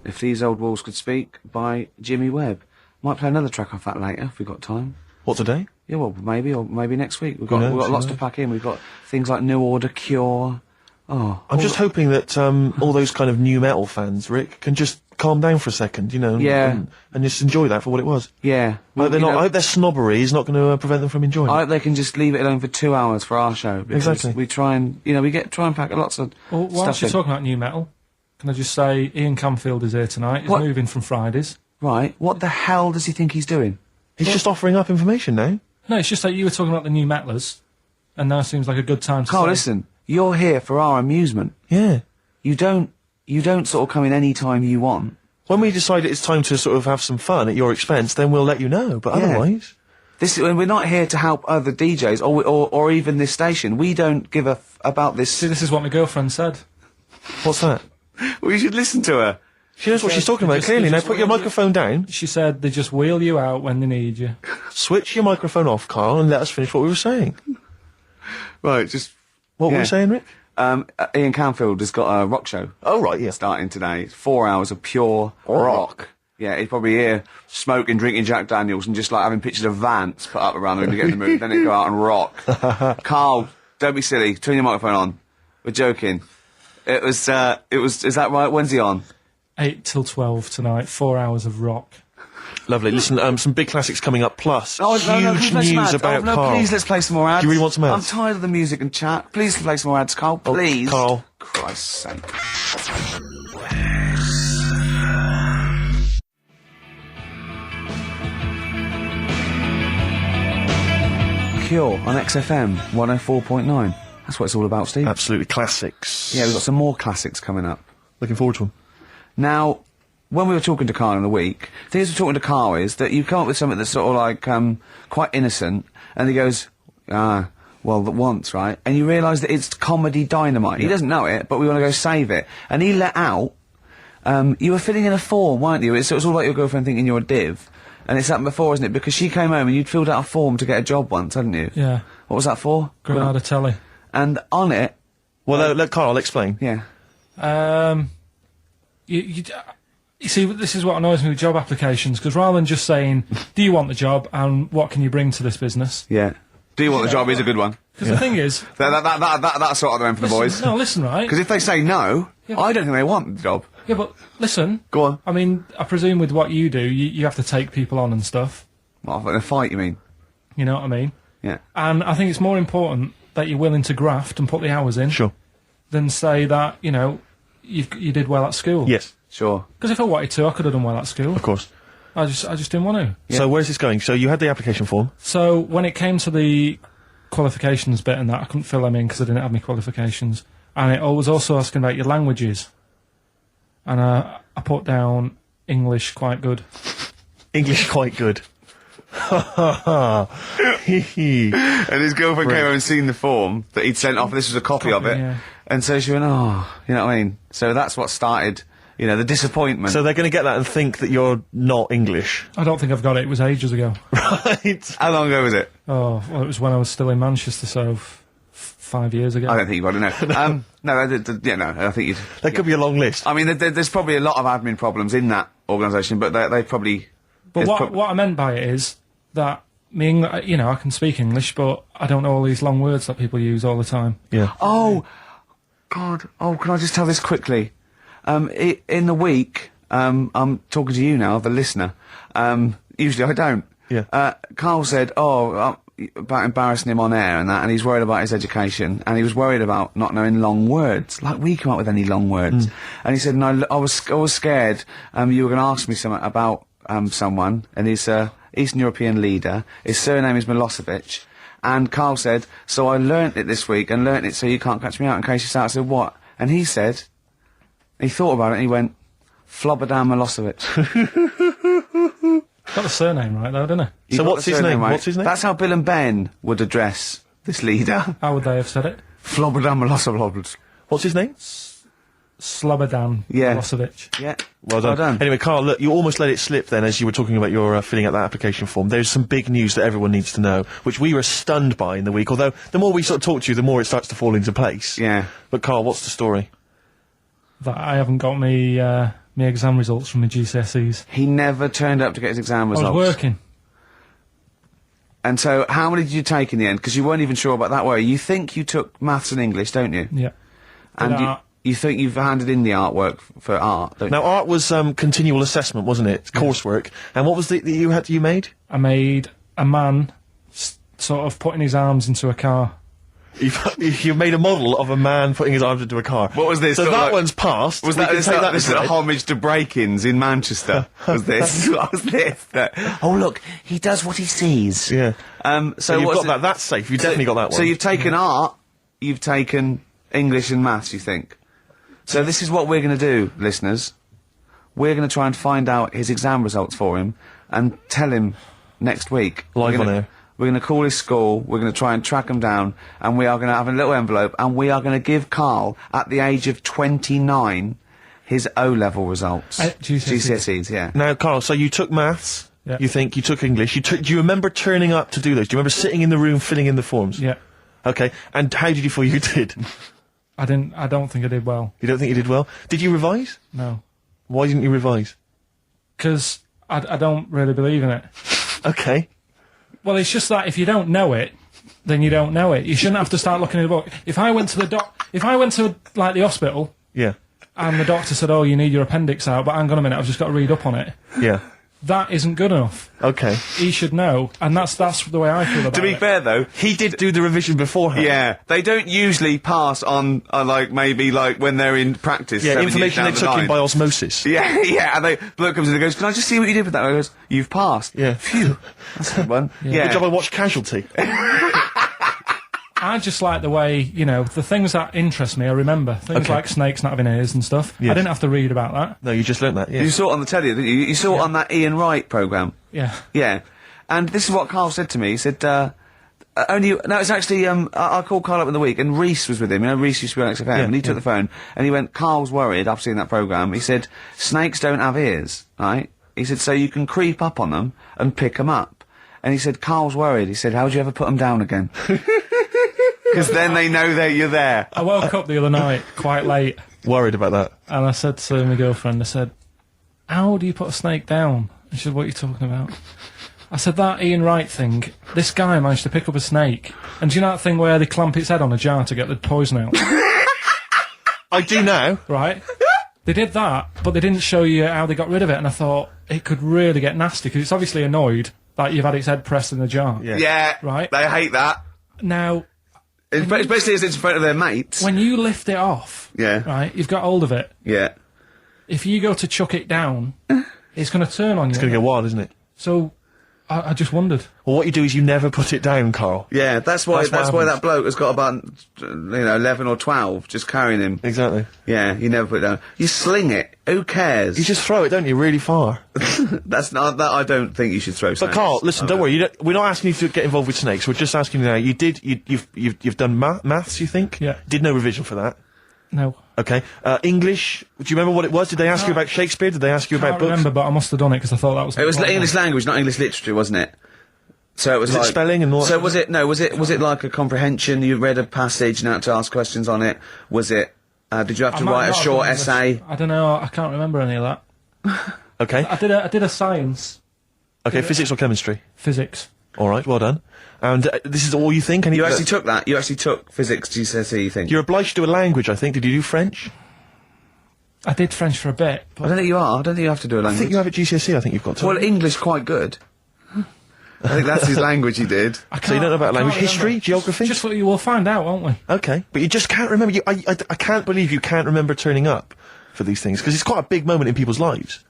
S1: If These Old Walls Could Speak by Jimmy Webb. Might play another track off that later if we've got time.
S2: What, today?
S1: Yeah, well, maybe, or maybe next week. We've
S2: Who
S1: got
S2: knows,
S1: lots
S2: who
S1: to pack in. We've got things like New Order, Cure. Oh,
S2: I'm just hoping that all those kind of new metal fans, Rick, can just calm down for a second,
S1: Yeah.
S2: and just enjoy that for what it was.
S1: yeah.
S2: I hope their snobbery is not going to prevent them from enjoying
S1: I
S2: it.
S1: hope they can just leave it alone for 2 hours for our show. Because
S2: Exactly.
S1: We try and, try and pack lots of
S3: Well,
S1: stuff
S3: whilst you're
S1: in.
S3: talking about new metal, can I just say Ian Camfield is here tonight. He's
S1: What?
S3: moving from Fridays.
S1: Right, what the hell does he think he's doing?
S2: He's just offering up information now.
S3: No, it's just that you were talking about the new metalers, and now seems like a good time to
S1: Carl,
S3: say.
S1: listen, you're here for our amusement.
S2: Yeah.
S1: You don't sort of come in any time you want.
S2: When we decide it's time to sort of have some fun at your expense, then we'll let you know. But
S1: Yeah.
S2: otherwise...
S1: We're not here to help other DJs or even this station. We don't give a about this.
S3: See, this is what my girlfriend said.
S2: What's that?
S1: Well, you should listen to her.
S2: She knows what she's talking about,
S3: Just-
S2: clearly. Now
S3: just
S2: put your
S3: wheel
S2: microphone down,
S3: She said they just wheel you out when they need you.
S2: switch your microphone off, Carl, and let us finish what we were saying.
S1: Right, just
S2: What were
S1: Yeah.
S2: we saying, Rick?
S1: Ian Canfield has got a rock show
S2: Oh, right, yeah.
S1: starting today. It's 4 hours of pure rock. Yeah, he's probably here smoking, drinking Jack Daniels, and just like having pictures of Vance put up around him to get in the mood. Then he'd go out and rock. Carl, don't be silly. Turn your microphone on. We're joking. It was. Is that right? When's he on?
S3: 8 till 12 tonight, 4 hours of rock.
S2: Lovely. Listen, some big classics coming up, plus
S1: No,
S2: huge
S1: play some
S2: news
S1: ads.
S2: about
S1: no,
S2: Carl.
S1: please, let's play some more ads.
S2: Do you really want some ads?
S1: I'm tired of the music and chat. Please play some more ads, Carl.
S2: Oh,
S1: Please.
S2: Carl.
S1: Christ's sake. Cure on XFM 104.9. That's what it's all about, Steve.
S2: Absolutely classics.
S1: Yeah, we've got some more classics coming up.
S2: Looking forward to them.
S1: Now, when we were talking to Carl in the week, the thing is we're talking to Carl is that you come up with something that's sort of like quite innocent, and he goes, well, that once, right? And you realise that it's comedy dynamite. He doesn't know it, but we want to go save it. And he let out, you were filling in a form, weren't you? It's all like your girlfriend thinking you're a div. And it's happened before, isn't it? Because she came home and you'd filled out a form to get a job once, hadn't you?
S3: Yeah.
S1: What was that for?
S3: Granada Telly.
S1: And on it,
S2: Well, let Carl explain.
S1: yeah.
S3: You see, this is what annoys me with job applications, because rather than just saying, do you want the job and what can you bring to this business?
S1: Yeah. Do you want the job is a good one.
S3: Because the thing is...
S1: That's sort of the one for the boys.
S3: No, listen, right?
S1: Because if they say no,
S3: Yeah.
S1: I don't think they want the job.
S3: Yeah, but listen.
S1: Go on.
S3: I mean, I presume with what you do, you have to take people on and stuff.
S1: Well, in a fight, you mean?
S3: You know what I mean?
S1: Yeah.
S3: And I think it's more important that you're willing to graft and put the hours in
S2: Sure.
S3: than say that, you did well at school.
S2: Yes,
S1: Sure.
S3: Because if I wanted to, I could have done well at school.
S2: of course.
S3: I just didn't want to.
S2: So where's this going? So you had the application form.
S3: So when it came to the qualifications bit and that, I couldn't fill them in because I didn't have any qualifications. And it was also asking about your languages. And I put down English quite good.
S2: English quite good.
S1: And his girlfriend came over and seen the form that he'd sent off. This was a copy of it.
S3: Yeah.
S1: And so she went, oh, you know what I mean? So that's what started, you know, the disappointment.
S2: So they're going to get that and think that you're not English.
S3: I don't think I've got it. It was ages ago.
S2: Right.
S1: How long ago was it?
S3: Oh, well, it was when I was still in Manchester, so 5 years ago.
S1: I don't think you probably know. No, I think you'd...
S2: That could be a long list.
S1: I mean, there's probably a lot of admin problems in that organisation, but they probably...
S3: But what I meant by it is that you know, I can speak English, but I don't know all these long words that people use all the time.
S2: Yeah.
S1: Oh, God. Oh, can I just tell this quickly? In the week, I'm talking to you now, the listener. Usually I don't.
S2: Yeah.
S1: Carl said, about embarrassing him on air and that, and he's worried about his education, and he was worried about not knowing long words. Like, we come up with any long words. And he said, no, I was scared, you were going to ask me something about, someone, and he's a Eastern European leader. His surname is Milosevic. And Carl said, so I learnt it this week, and learnt it so you can't catch me out in case you start. I said, what? And he said, he thought about it, and he went, Flobodan Milosevic.
S3: Got the surname right, though, didn't he?
S2: So what's his name?
S1: Right?
S2: What's his name?
S1: That's how Bill and Ben would address this leader.
S3: How would they have said it?
S1: Flobodan Milosevic.
S2: What's his name?
S3: Slobodan
S1: Yeah.
S3: Milosevic.
S1: Yeah.
S2: Well done. Anyway, Carl, look, you almost let it slip then as you were talking about your filling out that application form. There's some big news that everyone needs to know, which we were stunned by in the week, although the more we sort of talk to you, the more it starts to fall into place.
S1: Yeah.
S2: But Carl, what's the story?
S3: That I haven't got me exam results from my GCSEs.
S1: He never turned up to get his exam results.
S3: I was working.
S1: And so, how many did you take in the end? Because you weren't even sure about that, were you? You think you took maths and English, don't you?
S3: Yeah.
S1: And
S3: art.
S1: you think you've handed in the artwork for art, don't
S2: Now, art was continual assessment, wasn't it? Coursework. And what was the that you made?
S3: I made a man sort of putting his arms into a car.
S2: You made a model of a man putting his arms into a car.
S1: What was this?
S2: So
S1: Sort of
S2: that
S1: like-
S2: one's passed.
S1: Was
S2: We
S1: that
S2: can
S1: this,
S2: take that
S1: this is a
S2: aside.
S1: homage to break-ins in Manchester? Was this? What was this? Oh look, he does what he sees.
S2: Yeah.
S1: So
S2: So you've
S1: what's
S2: got that. That's safe. You've definitely got that one.
S1: So you've taken art, you've taken English and maths, you think? So this is what we're going to do, listeners. We're going to try and find out his exam results for him and tell him next week.
S2: Live
S1: We're
S2: on
S1: gonna-
S2: air.
S1: We're going to call his school, we're going to try and track him down, and we are going to have a little envelope, and we are going to give Carl, at the age of 29, his O-level results. GCSEs, yeah.
S2: Now, Carl, so you took maths.
S3: Yeah.
S2: You think you took English. Do you remember turning up to do those? Do you remember sitting in the room filling in the forms?
S3: Yeah.
S2: Okay. And how did you feel you did?
S3: I don't think I did well.
S2: You don't think you did well? Did you revise?
S3: No.
S2: Why didn't you revise?
S3: Because I don't really believe in it.
S2: Okay.
S3: Well, it's just that if you don't know it, then you don't know it. You shouldn't have to start looking at a book. If I went to like the hospital
S2: Yeah.
S3: and the doctor said, "Oh, you need your appendix out," but hang on a minute, I've just got to read up on it.
S2: Yeah.
S3: That isn't good enough.
S2: Okay.
S3: He should know, and that's the way I feel about it.
S1: To be fair, though,
S2: He did do the revision beforehand.
S1: yeah, they don't usually pass on, like, maybe, like, when they're in practice.
S2: Yeah,
S1: 7 years
S2: information
S1: down
S2: they
S1: the
S2: took in
S1: line.
S2: by osmosis.
S1: Yeah, yeah, and the bloke comes in and goes, can I just see what you did with that? And I goes, you've passed.
S2: Yeah.
S1: Phew. That's a good one. Yeah.
S2: Good job I watched Casualty.
S3: I just like the way, the things that interest me, I remember. Things
S2: Okay.
S3: like snakes not having ears and stuff.
S2: Yes.
S3: I didn't have to read about that.
S2: No, you just learnt that, yeah.
S1: You saw it on the telly, didn't you? You saw it on that Ian Wright programme.
S3: Yeah.
S1: Yeah. And this is what Carl said to me. He said, it's actually, I called Carl up in the week, and Reese was with him. You know, Reese used to be on XFM,
S2: Yeah,
S1: and he took
S2: yeah.
S1: the phone, and he went, Carl's worried, I've seen that programme. He said, snakes don't have ears, right? He said, so you can creep up on them and pick them up. And he said, Carl's worried. He said, how'd you ever put them down again? Because then they know that you're there.
S3: I woke up the other night quite late,
S2: Worried about that.
S3: and I said to my girlfriend, I said, how do you put a snake down? And she said, what are you talking about? I said, that Ian Wright thing, this guy managed to pick up a snake. And do you know that thing where they clamp its head on a jar to get the poison out?
S2: I do now.
S3: Right? They did that, but they didn't show you how they got rid of it, and I thought, it could really get nasty, because it's obviously annoyed that you've had its head pressed in the jar.
S2: Yeah.
S1: Yeah.
S3: Right.
S1: They hate that.
S3: Now,
S1: Especially as it's in front of their mates.
S3: when you lift it off,
S1: Yeah.
S3: right, you've got hold of it.
S1: Yeah.
S3: If you go to chuck it down, it's going to turn on you.
S2: It's going to get wild, isn't it?
S3: So, I just wondered.
S2: Well, what you do is you never put it down, Carl.
S1: Yeah, that's why
S2: That's what
S1: that bloke has got about 11 or 12 just carrying him.
S2: Exactly.
S1: Yeah, you never put it down. You sling it. Who cares?
S2: You just throw it, don't you, really far.
S1: That's not that. I don't think you should throw.
S2: But
S1: snakes.
S2: Carl, listen, don't worry. We're not asking you to get involved with snakes. We're just asking you now. You've done maths, you think?
S3: Yeah.
S2: Did no revision for that.
S3: No.
S2: Okay. English. Do you remember what it was? Did they ask you about Shakespeare? Did they ask you
S3: I
S2: about
S3: can't
S2: books?
S3: remember, but I must have done it because I thought that was...
S1: It was English language, not English literature, wasn't it? So it was
S2: Was it
S1: like
S2: spelling and all that
S1: So
S2: sort of
S1: was it? No, was it like a comprehension? You read a passage and had to ask questions on it. Was it? Did you have
S3: I
S1: to
S3: might
S1: write a
S3: not have
S1: short
S3: done English.
S1: essay?
S3: I don't know. I can't remember any of that.
S2: Okay.
S3: I did a science,
S2: Okay. Physics or chemistry?
S3: physics.
S2: All right. Well done. And this is all you think?
S1: You actually took that. You actually took physics GCSE. You think?
S2: You're obliged to do a language, I think. Did you do French?
S3: I did French for a bit,
S1: I
S3: but
S1: don't think you are. I don't think you have to do a
S2: I
S1: language.
S2: think you have at GCSE. I think you've got to.
S1: Well, English quite good. I think that's his language he did.
S3: I
S2: So you don't know about
S3: I can't
S2: language, history,
S3: remember.
S2: geography?
S3: Just what you will find out, won't we?
S2: Okay, but you just can't remember. I can't believe you can't remember turning up for these things because it's quite a big moment in people's lives.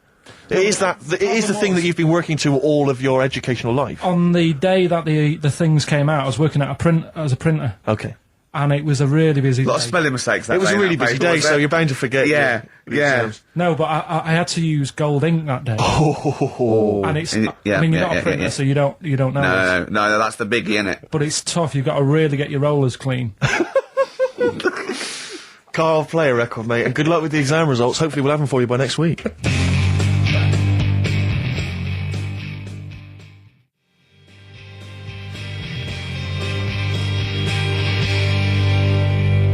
S2: It is the thing that you've been working to all of your educational life.
S3: On the day that the things came out, I was working at as a printer,
S2: Okay,
S3: and it was a really busy
S1: A lot of
S3: day.
S1: spelling mistakes. That
S2: it was
S1: day
S2: a
S1: in
S2: really
S1: that
S2: busy
S1: paper,
S2: day,
S1: wasn't
S2: so
S1: it?
S2: you're bound to forget.
S1: Yeah,
S2: your
S1: yeah.
S2: exams.
S3: No, but I had to use gold ink that day, and it's.
S1: Yeah,
S3: I mean, you're
S1: yeah,
S3: not
S1: yeah,
S3: a printer,
S1: yeah.
S3: so you don't know. this.
S1: No, that's the biggie, innit?
S3: But it's tough. You've got to really get your rollers clean.
S2: Carl, play a record, mate, and good luck with the exam results. Hopefully, we'll have them for you by next week.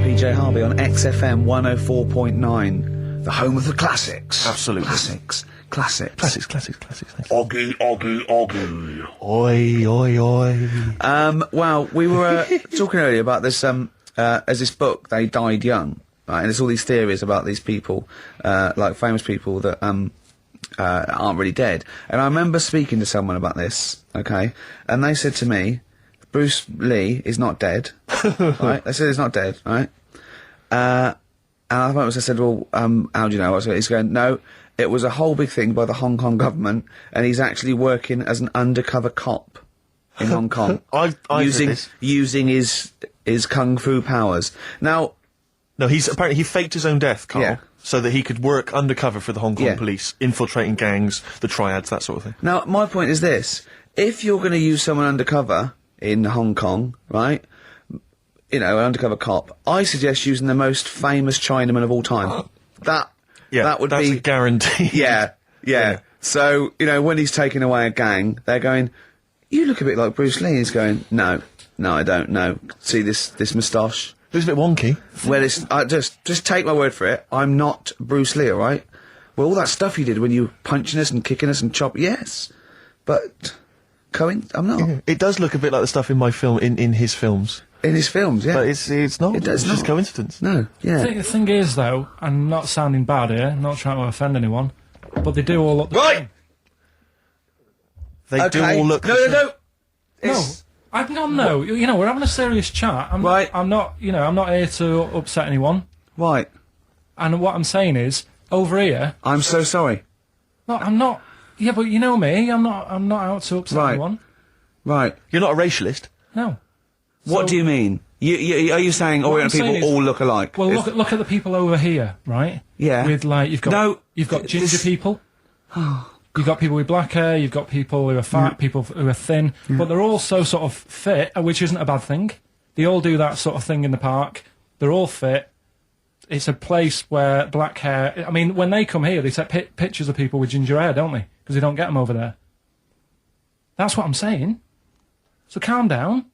S1: PJ Harvey on XFM 104.9, the home of the classics.
S2: Absolutely.
S1: Classics.
S2: Classics. Thanks.
S1: Oggy.
S2: Oi, oi, oi.
S1: Well, we were talking earlier about this, as this book, They Died Young, right? And there's all these theories about these people, like famous people that, aren't really dead. And I remember speaking to someone about this, okay? And they said to me, Bruce Lee is not dead, right? They said he's not dead, right? And I said, well, how do you know? So he's going, no, it was a whole big thing by the Hong Kong government, and he's actually working as an undercover cop in Hong Kong,
S2: I've heard this.
S1: using his kung fu powers. Now,
S2: No, apparently he faked his own death, Carl,
S1: Yeah.
S2: so that he could work undercover for the Hong Kong
S1: Yeah.
S2: police, infiltrating gangs, the triads, that sort of thing.
S1: Now, my point is this. If you're going to use someone undercover in Hong Kong, right, you know, an undercover cop, I suggest using the most famous Chinaman of all time. That would
S2: that's
S1: be...
S2: a guarantee.
S1: Yeah. So, you know, when he's taking away a gang, they're going, you look a bit like Bruce Lee. He's going, no, I don't know. See this moustache?
S2: It was a bit wonky.
S1: Well, just take my word for it. I'm not Bruce Lee, all right? Well, all that stuff you did when you were punching us and kicking us and yes. But... I'm not.
S2: It does look a bit like the stuff in my film, in his films.
S1: In his films, yeah.
S2: But it's not.
S1: It does
S2: it's just
S1: not.
S2: coincidence.
S1: No, yeah.
S3: The thing is, though, I'm not sounding bad here, not trying to offend anyone, but they do all look the
S1: Right!
S3: same.
S2: They do
S1: Okay.
S2: all look...
S1: No.
S3: No,
S1: It's-
S3: no. You know, we're having a serious chat.
S1: Right.
S3: I'm not here to upset anyone.
S1: Right.
S3: And what I'm saying is, over here,
S1: I'm so sorry.
S3: no, I'm not. Yeah, but you know me. I'm not out to upset
S1: Right.
S3: anyone.
S1: Right.
S2: You're not a racialist.
S3: No.
S1: What
S3: So-
S1: do you mean? Are you saying
S3: What I'm
S1: Orient people
S3: saying is-
S1: all look alike?
S3: Well,
S1: Is-
S3: look at the people over here, right?
S1: Yeah.
S3: With like you've got ginger
S1: this-
S3: people. You've got people with black hair. You've got people who are fat. People who are thin. But they're all so sort of fit, which isn't a bad thing. They all do that sort of thing in the park. They're all fit. It's a place where black hair... I mean, when they come here, they take pictures of people with ginger hair, don't they? Because they don't get them over there. That's what I'm saying. So calm down.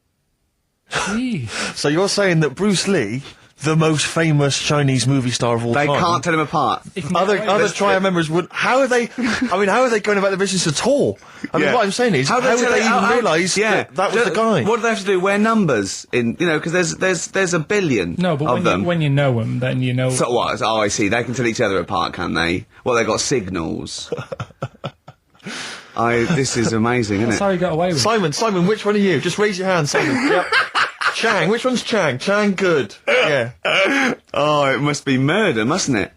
S3: Jeez.
S2: So you're saying that Bruce Lee, the most famous Chinese movie star of all
S1: They
S2: time...
S1: can't tell him apart.
S2: Other triad members would... How are they... I mean, how are they going about the business at all? I mean,
S1: Yeah.
S2: what I'm saying is, how would they even realise that was the guy?
S1: What do they have to do? Wear numbers in, you know, because there's a billion
S3: No, but
S1: of them.
S3: when you know them, then you know...
S1: So what? Oh, I see. They can tell each other apart, can they? Well, they got signals. This is amazing, isn't
S3: That's
S1: it?
S3: how you got away with it.
S2: Simon, which one are you? Just raise your hand, Simon. Yep. Chang, which one's Chang? Chang, good. Yeah.
S1: Oh, it must be murder, mustn't it?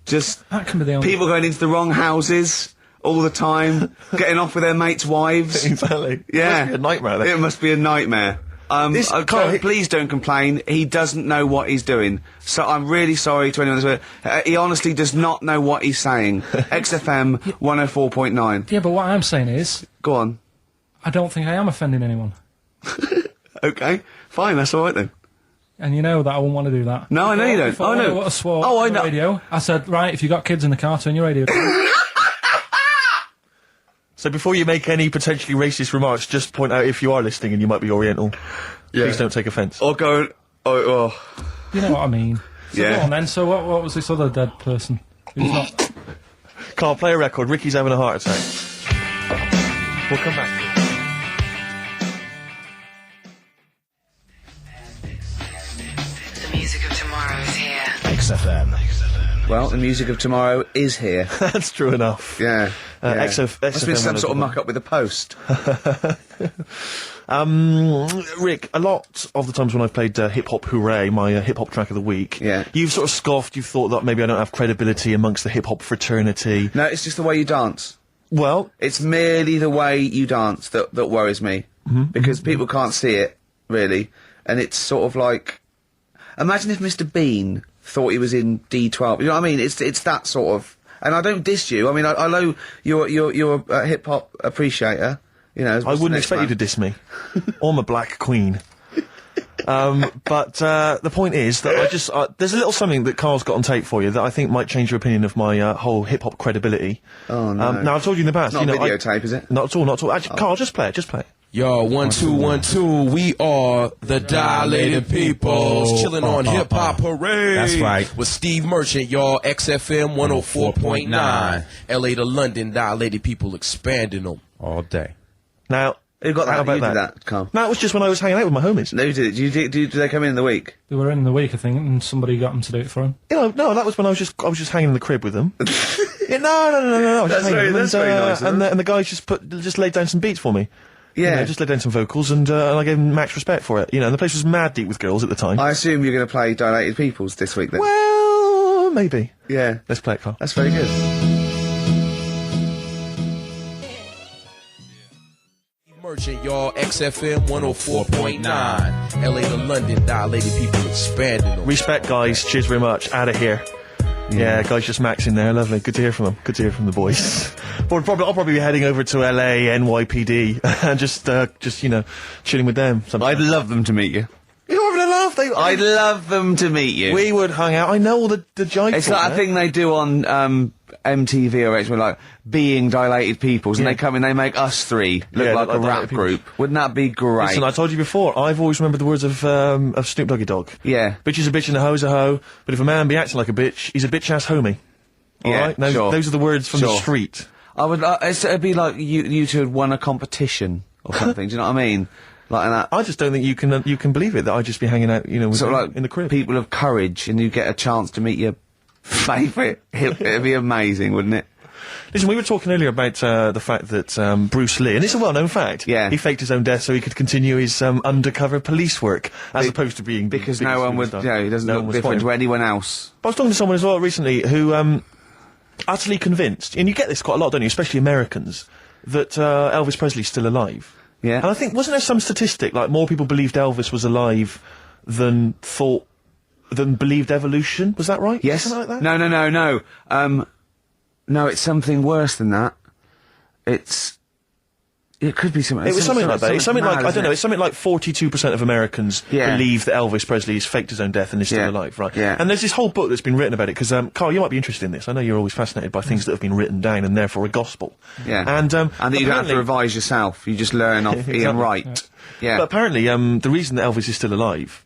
S1: Just
S3: That can be the only...
S1: people going into the wrong houses, all the time, getting off with their mates' wives.
S2: Exactly.
S1: Yeah.
S2: It must be a nightmare, then.
S1: It must be a nightmare. Please don't complain. He doesn't know what he's doing. So I'm really sorry to anyone that's he honestly does not know what he's saying. XFM 104.9.
S3: Yeah, but what I'm saying is,
S1: Go on.
S3: I don't think I am offending anyone.
S1: Okay, fine, that's alright then.
S3: And you know that I wouldn't want to do that.
S1: No, I know you don't.
S3: Before
S1: Oh, no.
S3: I would have swore
S1: Oh, I
S3: on the
S1: know.
S3: radio. I said, right, if you got kids in the car, turn your radio down.
S2: So before you make any potentially racist remarks, just point out if you are listening and you might be Oriental.
S1: Yeah.
S2: Please don't take offence.
S1: Or go, oh.
S3: You know what I mean. So
S1: Yeah.
S3: go on then. So what was this other dead person? Who's not...
S2: Carl, play a record. Ricky's having a heart attack. We'll come back.
S9: The music of tomorrow is here.
S5: XFM.
S1: Well, the music of tomorrow is here.
S2: That's true enough.
S1: Yeah. Yeah.
S2: Must
S1: Must have been some sort of muck-up with the post.
S2: Rick, a lot of the times when I've played Hip Hop Hooray, my hip hop track of the week,
S1: Yeah.
S2: you've sort of scoffed, you've thought that maybe I don't have credibility amongst the hip hop fraternity.
S1: No, it's just the way you dance.
S2: Well,
S1: It's merely the way you dance that worries me. Because people can't see it, really. And it's sort of like... Imagine if Mr. Bean thought he was in D12. You know what I mean? It's that sort of... And I don't diss you. I mean, I know you're a hip-hop appreciator. You know,
S2: I wouldn't expect you to diss me. I'm a black queen. But the point is that there's a little something that Carl's got on tape for you that I think might change your opinion of my whole hip-hop credibility.
S1: Oh, no.
S2: Now, I've told you in the past.
S1: Not
S2: you
S1: a
S2: know,
S1: videotape, is it?
S2: Not at all, not at all. Actually, Carl, just play it.
S10: Yo, 1 2 1 2. We are the Dilated Peoples, chilling on Hip Hop Parade.
S5: That's right.
S10: With Steve Merchant, y'all. XFM 104.9. LA to London, Dilated People expanding them
S5: All day.
S2: Now,
S1: Who got that?
S2: how about
S1: You did that, Carl.
S2: No, it was just when I was hanging out with my homies.
S1: No, you did it. Did they come in the week?
S3: They were in the week, I think, and somebody got them to do it for him.
S2: You know, no, that was when I was just hanging in the crib with them. Yeah, no. I was
S1: That's
S2: just hanging with them,
S1: very nice of them.
S2: and the guys just laid down some beats for me.
S1: Yeah.
S2: You know, just laid down some vocals, and I gave them max respect for it. You know, and the place was mad deep with girls at the time.
S1: I assume you're going to play Dilated Peoples this week, then?
S2: Well, maybe.
S1: Yeah.
S2: Let's play it, Carl.
S1: That's very good.
S10: Merchant, y'all. XFM 104.9. LA to London, Dilated People expanding them.
S2: Respect, guys. Cheers very much. Out of here. Yeah, guys, just maxing there. Lovely. Good to hear from them. Good to hear from the boys. But I'll probably be heading over to LA, NYPD, and just you know, chilling with them.
S1: I'd love them to meet you.
S2: You're having a laugh.
S1: I'd love them to meet you.
S2: We would hang out. I know all the jive.
S1: It's like a thing they do on MTV or X, like being Dilated Peoples, and
S2: Yeah.
S1: they come in, they make us three look
S2: Yeah,
S1: like
S2: look
S1: a
S2: like
S1: rap
S2: Dilated Peoples.
S1: group. Wouldn't that be great?
S2: Listen, I told you before, I've always remembered the words of Snoop Doggy Dogg.
S1: Yeah.
S2: Bitch is a bitch and a hoe's a hoe, but if a man be acting like a bitch, he's a bitch-ass homie.
S1: Yeah,
S2: Alright? Those,
S1: sure.
S2: those are the words from the
S1: Sure.
S2: street.
S1: I would. It'd be like you two had won a competition or something. Do you know what I mean? Like that.
S2: I just don't think you can believe it, that I'd just be hanging out, you know, with
S1: Sort
S2: them
S1: of like
S2: in the crib.
S1: people of courage, and you get a chance to meet your favourite. It'd be amazing, wouldn't it?
S2: Listen, we were talking earlier about the fact that Bruce Lee, and it's a well-known fact,
S1: Yeah.
S2: he faked his own death so he could continue his undercover police work, as opposed to being
S1: Because
S2: the
S1: no
S2: biggest
S1: one would.
S2: superstar.
S1: You know, he doesn't
S2: No one
S1: look
S2: was
S1: different
S2: spotting
S1: to
S2: him.
S1: anyone else.
S2: I was talking to someone as well recently who utterly convinced, and you get this quite a lot, don't you, especially Americans, that Elvis Presley's still alive.
S1: Yeah.
S2: And I think, wasn't there some statistic, like more people believed Elvis was alive than believed evolution? Was that right?
S1: Yes.
S2: Something like that?
S1: No. No, it's something worse than that. It could be something.
S2: It was something like that. It's something
S1: mad,
S2: like, I don't
S1: isn't
S2: know,
S1: it?
S2: it's something like 42% of Americans
S1: Yeah.
S2: believe that Elvis Presley has faked his own death and is still
S1: Yeah.
S2: alive, right?
S1: Yeah.
S2: And there's this whole book that's been written about it, because, Carl, you might be interested in this. I know you're always fascinated by things that have been written down and therefore a gospel.
S1: Yeah.
S2: And
S1: And that you don't have to
S2: apparently-
S1: revise yourself. You just learn off Ian
S2: Exactly.
S1: Wright. Yeah.
S2: But apparently, the reason that Elvis is still alive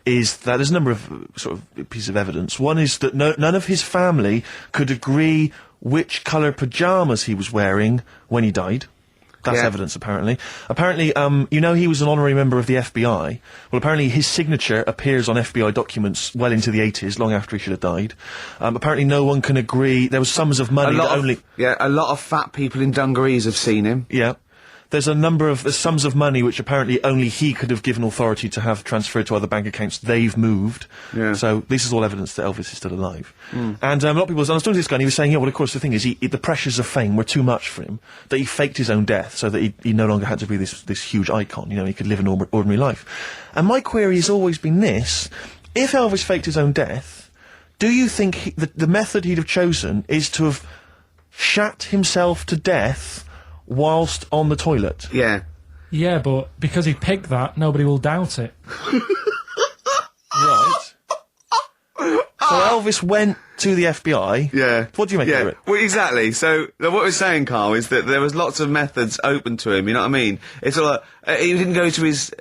S2: is that there's a number of sort of pieces of evidence. One is that none of his family could agree which colour pyjamas he was wearing when he died. That's
S1: Yeah.
S2: evidence, apparently. Apparently, you know, he was an honorary member of the FBI. Well, apparently his signature appears on FBI documents well into the 80s, long after he should have died. Apparently no one can agree. There was sums of money that only...
S1: a lot of fat people in dungarees have seen him.
S2: Yeah. there's a number of sums of money which apparently only he could have given authority to have transferred to other bank accounts. They've moved.
S1: Yeah.
S2: So this is all evidence that Elvis is still alive. And a lot of people, I was talking to this guy and he was saying, yeah, well, of course, the thing is, the pressures of fame were too much for him, that he faked his own death so that he no longer had to be this huge icon. You know, he could live an ordinary life. And my query has always been this. If Elvis faked his own death, do you think the method he'd have chosen is to have shat himself to death whilst on the toilet?
S1: Yeah.
S3: Yeah, but because he picked that, nobody will doubt it.
S2: Right. So Elvis went to the FBI.
S1: Yeah.
S2: What do you make of it?
S1: Well, exactly. So, what we're saying, Carl, is that there was lots of methods open to him, you know what I mean? It's all like, he didn't go to his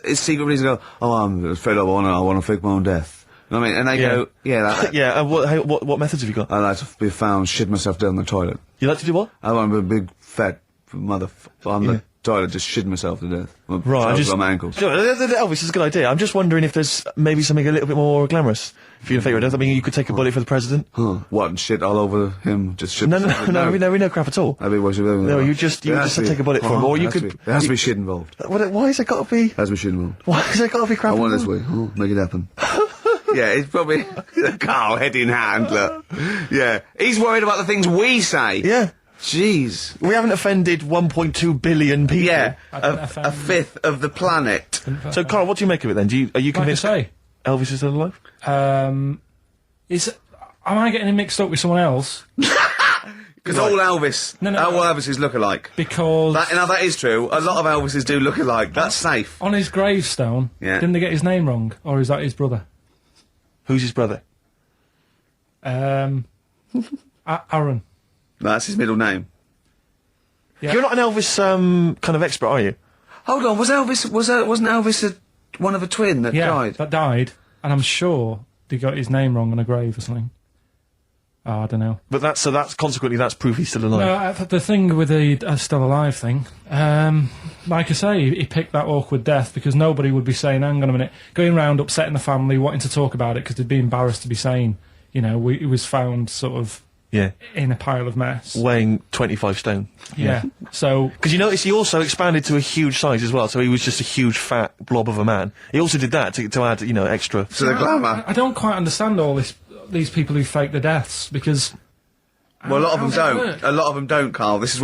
S1: secret reason and go, oh, I'm fed up, I want to fake my own death. You know what I mean? And they go, yeah, that.
S2: Yeah, what methods have you got?
S1: I like to be found, shit myself down the toilet.
S2: You like to do what?
S1: I want to be a big, fat motherfucker on the toilet, just shitting myself to death.
S2: Right,
S1: on my ankles.
S2: Elvis is a good idea. I'm just wondering if there's maybe something a little bit more glamorous for your favourite death. I mean, you could take a bullet for the president.
S1: What, and shit all over him? Just shit?
S2: No, we know crap at all.
S1: That'd be what you do.
S2: No, you just take a bullet for him, or you could.
S1: There has to be shit involved.
S2: Why has it got to be?
S1: There has to be shit involved.
S2: Why has it got to be crap?
S1: I want it this way. Oh, make it happen. Yeah, it's probably Carl, head in hand, look. Yeah. He's worried about the things we say.
S2: Yeah.
S1: Jeez.
S2: We haven't offended 1.2 billion people.
S1: Yeah. A fifth of the planet.
S2: So, Carl, what do you make of it then? Are you convinced Elvis is still alive?
S3: Am I getting him mixed up with someone else?
S1: Because all Elvis, all Elvises look alike.
S3: Because
S1: that is true. A lot of Elvises do look alike. That's safe.
S3: On his gravestone, didn't they get his name wrong, or is that his brother?
S2: Who's his brother?
S3: Aaron.
S1: That's his middle name.
S3: Yeah.
S2: You're not an Elvis kind of expert, are you?
S1: Hold on, wasn't Elvis one of a twin that died?
S3: That died, and I'm sure they got his name wrong on a grave or something. Oh, I don't know.
S2: But that's consequently that's proof he's still alive.
S3: No, the thing with the still alive thing, like I say, he picked that awkward death because nobody would be saying, hang on a minute, going round upsetting the family, wanting to talk about it because they'd be embarrassed to be saying, you know, he was found sort of in a pile of mess.
S2: Weighing 25 stone.
S3: Yeah. So...
S2: Because you notice he also expanded to a huge size as well, so he was just a huge fat blob of a man. He also did that to add, you know, extra...
S1: To the glamour.
S3: I don't quite understand all these people who fake the deaths, because...
S1: Well, a lot of them don't. A lot of them don't, Carl. This is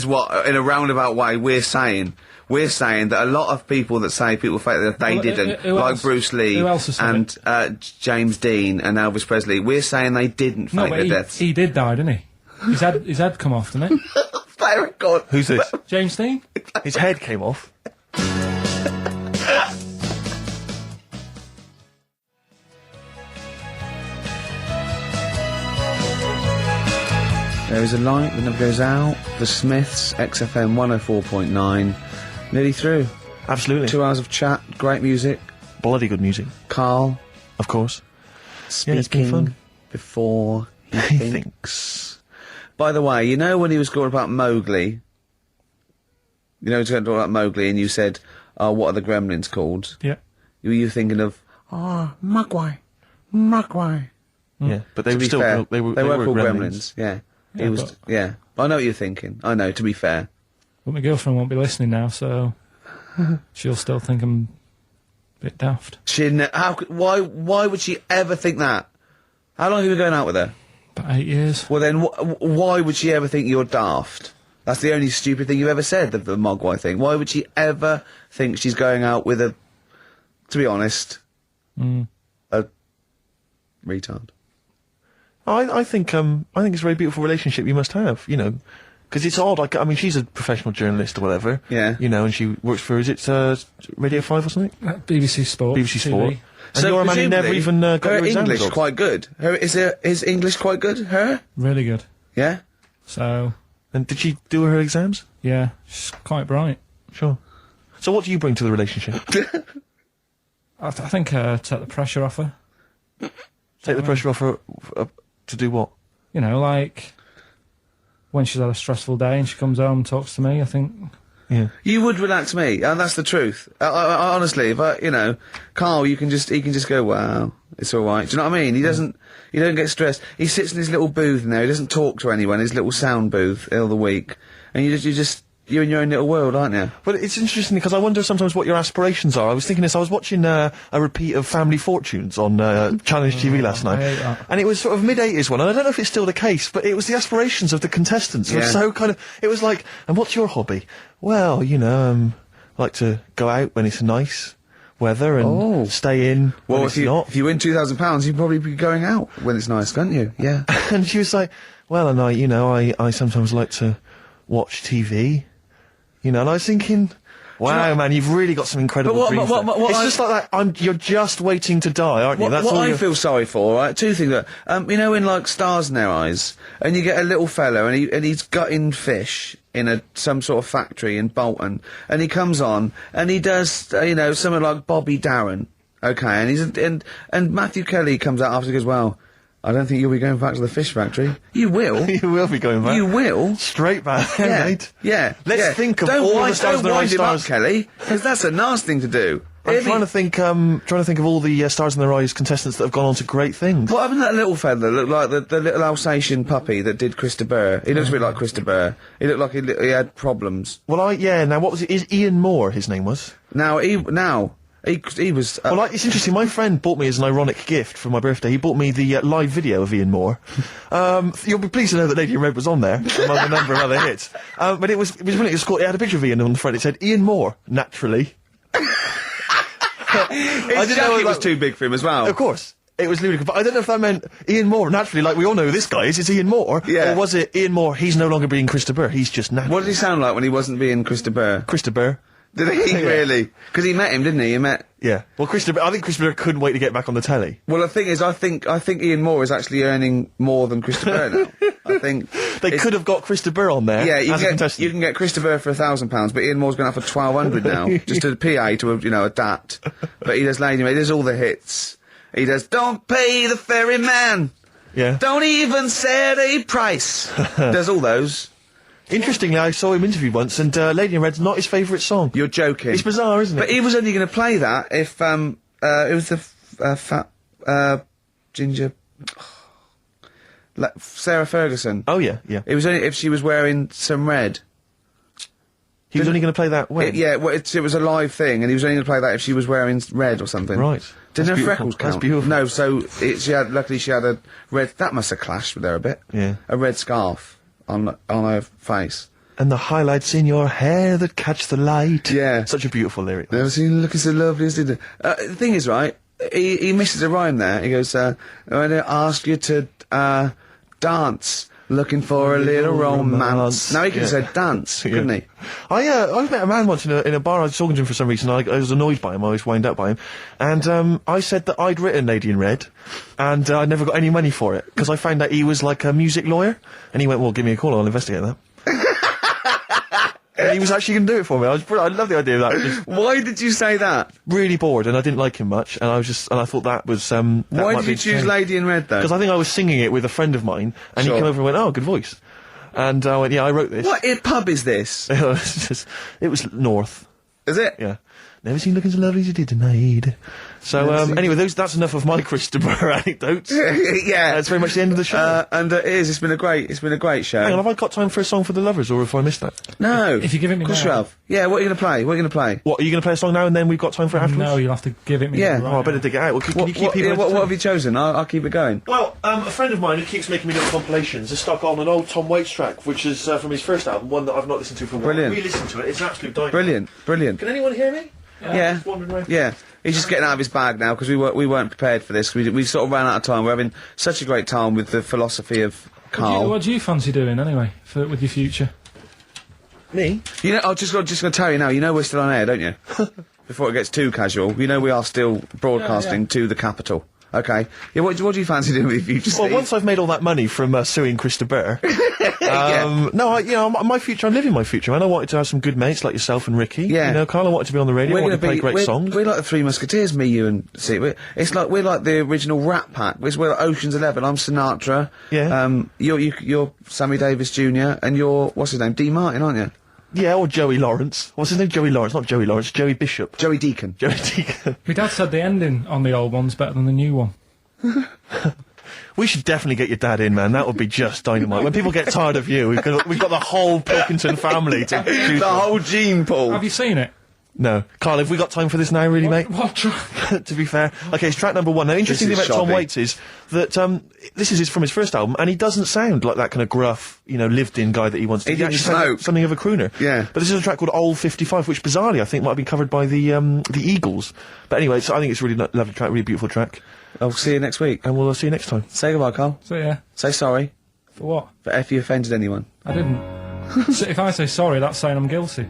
S1: what, in a roundabout way, we're saying. We're saying that a lot of people that say people fake that they didn't, like Bruce Lee and James Dean and Elvis Presley. We're saying they didn't fake their deaths.
S3: He did die, didn't he? His head come off, didn't it?
S1: Very good.
S2: Who's this?
S3: James Dean.
S2: His head came off.
S1: There is a light that never goes out. The Smiths, XFM 104.9. Nearly through.
S2: Absolutely.
S1: 2 hours of chat, great music.
S2: Bloody good music.
S1: Carl.
S2: Of course.
S1: Speaking
S2: fun.
S1: Before he thinks. By the way, you know when he was talking about Mowgli? You know he was going to talk about Mowgli and you said, oh, what are the gremlins called?
S3: Yeah.
S1: Were you thinking of, Mugwai.
S2: Yeah, but they were still...
S1: Fair,
S2: they were
S1: called
S2: gremlins.
S1: Yeah.
S3: Yeah,
S1: It was, I know what you're thinking. I know, to be fair.
S3: But my girlfriend won't be listening now, so she'll still think I'm a bit daft.
S1: Why would she ever think that? How long have you been going out with her?
S3: About 8 years.
S1: Well then, why would she ever think you're daft? That's the only stupid thing you've ever said, the Mogwai thing. Why would she ever think she's going out with a, to be honest, a retard?
S2: I think it's a very beautiful relationship you must have, you know, because it's odd. Like, I mean, she's a professional journalist or whatever.
S1: Yeah.
S2: You know, and she works for, is it Radio 5 or something?
S3: BBC Sport.
S2: BBC Sport.
S3: TV.
S2: And you're a man who never even got
S1: her
S2: your exam
S1: English
S2: results.
S1: quite good. Is English quite good? Her?
S3: Really good.
S1: Yeah.
S3: So.
S2: And did she do her exams?
S3: Yeah, she's quite bright.
S2: Sure. So what do you bring to the relationship?
S3: I think take the pressure off her.
S2: Take the pressure off her to do what?
S3: You know, like when she's had a stressful day and she comes home and talks to me, I think...
S2: Yeah.
S1: You would relax me, and that's the truth. I honestly, if Carl, he can just go, wow, it's alright. Do you know what I mean? He don't get stressed. He sits in his little booth in there, he doesn't talk to anyone, his little sound booth all the week. And you you're in your own little world, aren't you?
S2: But it's interesting because I wonder sometimes what your aspirations are. I was thinking this. I was watching a repeat of Family Fortunes on Challenge TV last night, and it was sort of mid-80s one. And I don't know if it's still the case, but it was the aspirations of the contestants. It was so kind of. It was like, and what's your hobby? Well, I like to go out when it's nice weather and stay in when it's not.
S1: If you win £2,000, you'd probably be going out when it's nice, can't you? Yeah.
S2: And she was like, well, and I sometimes like to watch TV. And I was thinking, wow, man, you've really got some incredible dreams. It's just like that. You're just waiting to die, aren't you? That's
S1: what
S2: all
S1: I feel sorry for, right? Two things. In like Stars in Their Eyes, and you get a little fella, and he's gutting fish in some sort of factory in Bolton, and he comes on, and he does, something like Bobby Darin, okay, and Matthew Kelly comes out after and goes, well, I don't think you'll be going back to the fish factory. You will.
S2: You will be going back.
S1: You will.
S2: Straight back, mate.
S1: Yeah.
S2: Let's think of all the Stars in Their Eyes stars.
S1: Don't wind him up, Kelly, because that's a nasty thing to do.
S2: I'm trying to think of all the Stars in Their Eyes contestants that have gone on to great things.
S1: What happened to that little fella that looked like the little Alsatian puppy that did Krista Burr? He looks a bit like Krista Burr. He looked like he had problems.
S2: Well, now what was it? Is Ian Moore his name was? He was... it's interesting, my friend bought me as an ironic gift for my birthday, he bought me the live video of Ian Moore. You'll be pleased to know that Lady in Red was on there, among a number of other hits. But it was brilliant, it had a picture of Ian on the front, it said, Ian Moore, naturally.
S1: I didn't know it was too big for him as well.
S2: Of course. It was ludicrous, but I don't know if that meant Ian Moore, naturally, like we all know who this guy is, it's Ian Moore.
S1: Yeah.
S2: Or was it Ian Moore, he's no longer being Krista Burr, he's just natural.
S1: What did he sound like when he wasn't being Krista Burr?
S2: Krista Burr.
S1: Did he really? Because he met him, didn't he?
S2: Yeah. Well, I think Krista Burr couldn't wait to get back on the telly.
S1: Well, the thing is, I think Ian Moore is actually earning more than Krista Burr now. I think
S2: they could have got Krista Burr on there.
S1: Yeah,
S2: you
S1: can get Krista Burr for £1,000, but Ian Moore's going to have for £1,200 now, just a PA to a DAT. But he does Lady Maid. He does all the hits. He does Don't Pay the Ferryman.
S2: Yeah.
S1: Don't even set a price. Does all those.
S2: Interestingly, I saw him interviewed once, and Lady in Red's not his favourite song.
S1: You're joking.
S2: It's bizarre, isn't it?
S1: But he was only going to play that if it was the fat ginger Sarah Ferguson.
S2: Oh yeah.
S1: It was only if she was wearing some red.
S2: He was only going to play that when?
S1: It was a live thing, and he was only going to play that if she was wearing red or something.
S2: Right.
S1: Didn't her freckles count?
S2: That's beautiful.
S1: No, luckily she had a red. That must have clashed with her a bit.
S2: Yeah.
S1: A red scarf on her face.
S2: And the highlights in your hair that catch the light.
S1: Yeah.
S2: Such a beautiful lyric.
S1: Never seen you looking so lovely as did it. The thing is, right, he misses a rhyme there. He goes, I'm going to ask you to dance, looking for a little romance. Now he could have said dance, couldn't he?
S2: I met a man once in a bar. I was talking to him for some reason. I was annoyed by him. I always wind up by him. And I said that I'd written Lady in Red, and I never got any money for it, because I found out he was like a music lawyer. And he went, well, give me a call, I'll investigate that. And he was actually going to do it for me. I love the idea of that.
S1: Why did you say that?
S2: Really bored, and I didn't like him much, and I thought that was,
S1: Why did you choose Lady in Red, though?
S2: Because I think I was singing it with a friend of mine, and he came over and went, oh, good voice. And I went, yeah, I wrote this.
S1: What pub is this?
S2: It was North.
S1: Is it?
S2: Yeah. Never seen looking so lovely as you did tonight. So, anyway, that's enough of my Krista Burr anecdotes.
S1: Yeah.
S2: That's very much the end of the show.
S1: And it is. It's been a great show.
S2: Hang on, have I got time for a song for the lovers, or have I missed that?
S1: No.
S3: If you give it me
S1: now. Of course
S3: now.
S1: you have. Yeah, what are you going to play? What are you going to play?
S2: What, are you going to play a song now and then we've got time for it afterwards?
S3: No, you'll have to give it me
S1: Yeah.
S3: now.
S2: I better dig it out. Well, can you keep people
S1: what have you chosen? I'll keep it going.
S2: Well, a friend of mine who keeps making me little compilations has stuck on an old Tom Waits track, which is from his first album, one that I've not listened to for a while.
S1: Brilliant.
S2: Re-listened to it. It's an absolute dynamite.
S1: Brilliant.
S2: Can anyone hear me?
S1: Yeah.
S2: Just wandering around.
S1: Yeah. He's just getting out of his bag now, because we weren't prepared for this. We sort of ran out of time. We're having such a great time with the philosophy of Carl.
S3: What do you fancy doing anyway with your future?
S2: Me?
S1: I'm just going to tell you now. You know we're still on air, don't you? Before it gets too casual, you know we are still broadcasting to the capital. Okay. Yeah. What do you fancy doing with your future?
S2: Well,
S1: Steve?
S2: once I've made all that money from suing Krista Burr, my future. I'm living my future, man. I wanted to have some good mates like yourself and Ricky.
S1: Yeah.
S2: You know, Carl, I wanted to be on the radio. I wanted to play great songs.
S1: We're like the Three Musketeers, me, you, and see. We're like the original Rat Pack. We're like Ocean's 11. I'm Sinatra.
S2: Yeah.
S1: You're Sammy Davis Jr. and you're what's his name? D. Martin, aren't you?
S2: Yeah, or Joey Lawrence. What's his name? Joey Lawrence, not Joey Lawrence. Joey Bishop.
S1: Joey Deacon.
S2: Joey Deacon.
S3: My dad said the ending on the old one's better than the new one.
S2: We should definitely get your dad in, man. That would be just dynamite. When people get tired of you, we've got the whole Pilkington family to choose
S1: The
S2: from.
S1: whole gene pool.
S3: Have you seen it?
S2: No. Carl, have we got time for this now, really, mate?
S3: What track?
S2: To be fair. Okay, it's track number 1. Now, interesting thing
S1: This
S2: about
S1: is
S2: Tom
S1: shoddy.
S2: Waits is that this is from his first album, and he doesn't sound like that kind of gruff, lived-in guy that he wants to
S1: He
S2: be.
S1: didn't
S2: actually sounds
S1: smoke.
S2: something of a crooner.
S1: Yeah.
S2: But this is a track called Old 55, which bizarrely I think might have been covered by the Eagles. But anyway, so I think it's a really lovely track, really beautiful track.
S1: I'll see you next week.
S2: And we'll see you next time.
S1: Say goodbye, Carl.
S3: So yeah.
S1: Say sorry
S3: For what?
S1: for if you offended anyone.
S3: I didn't. So if I say sorry, that's saying I'm guilty.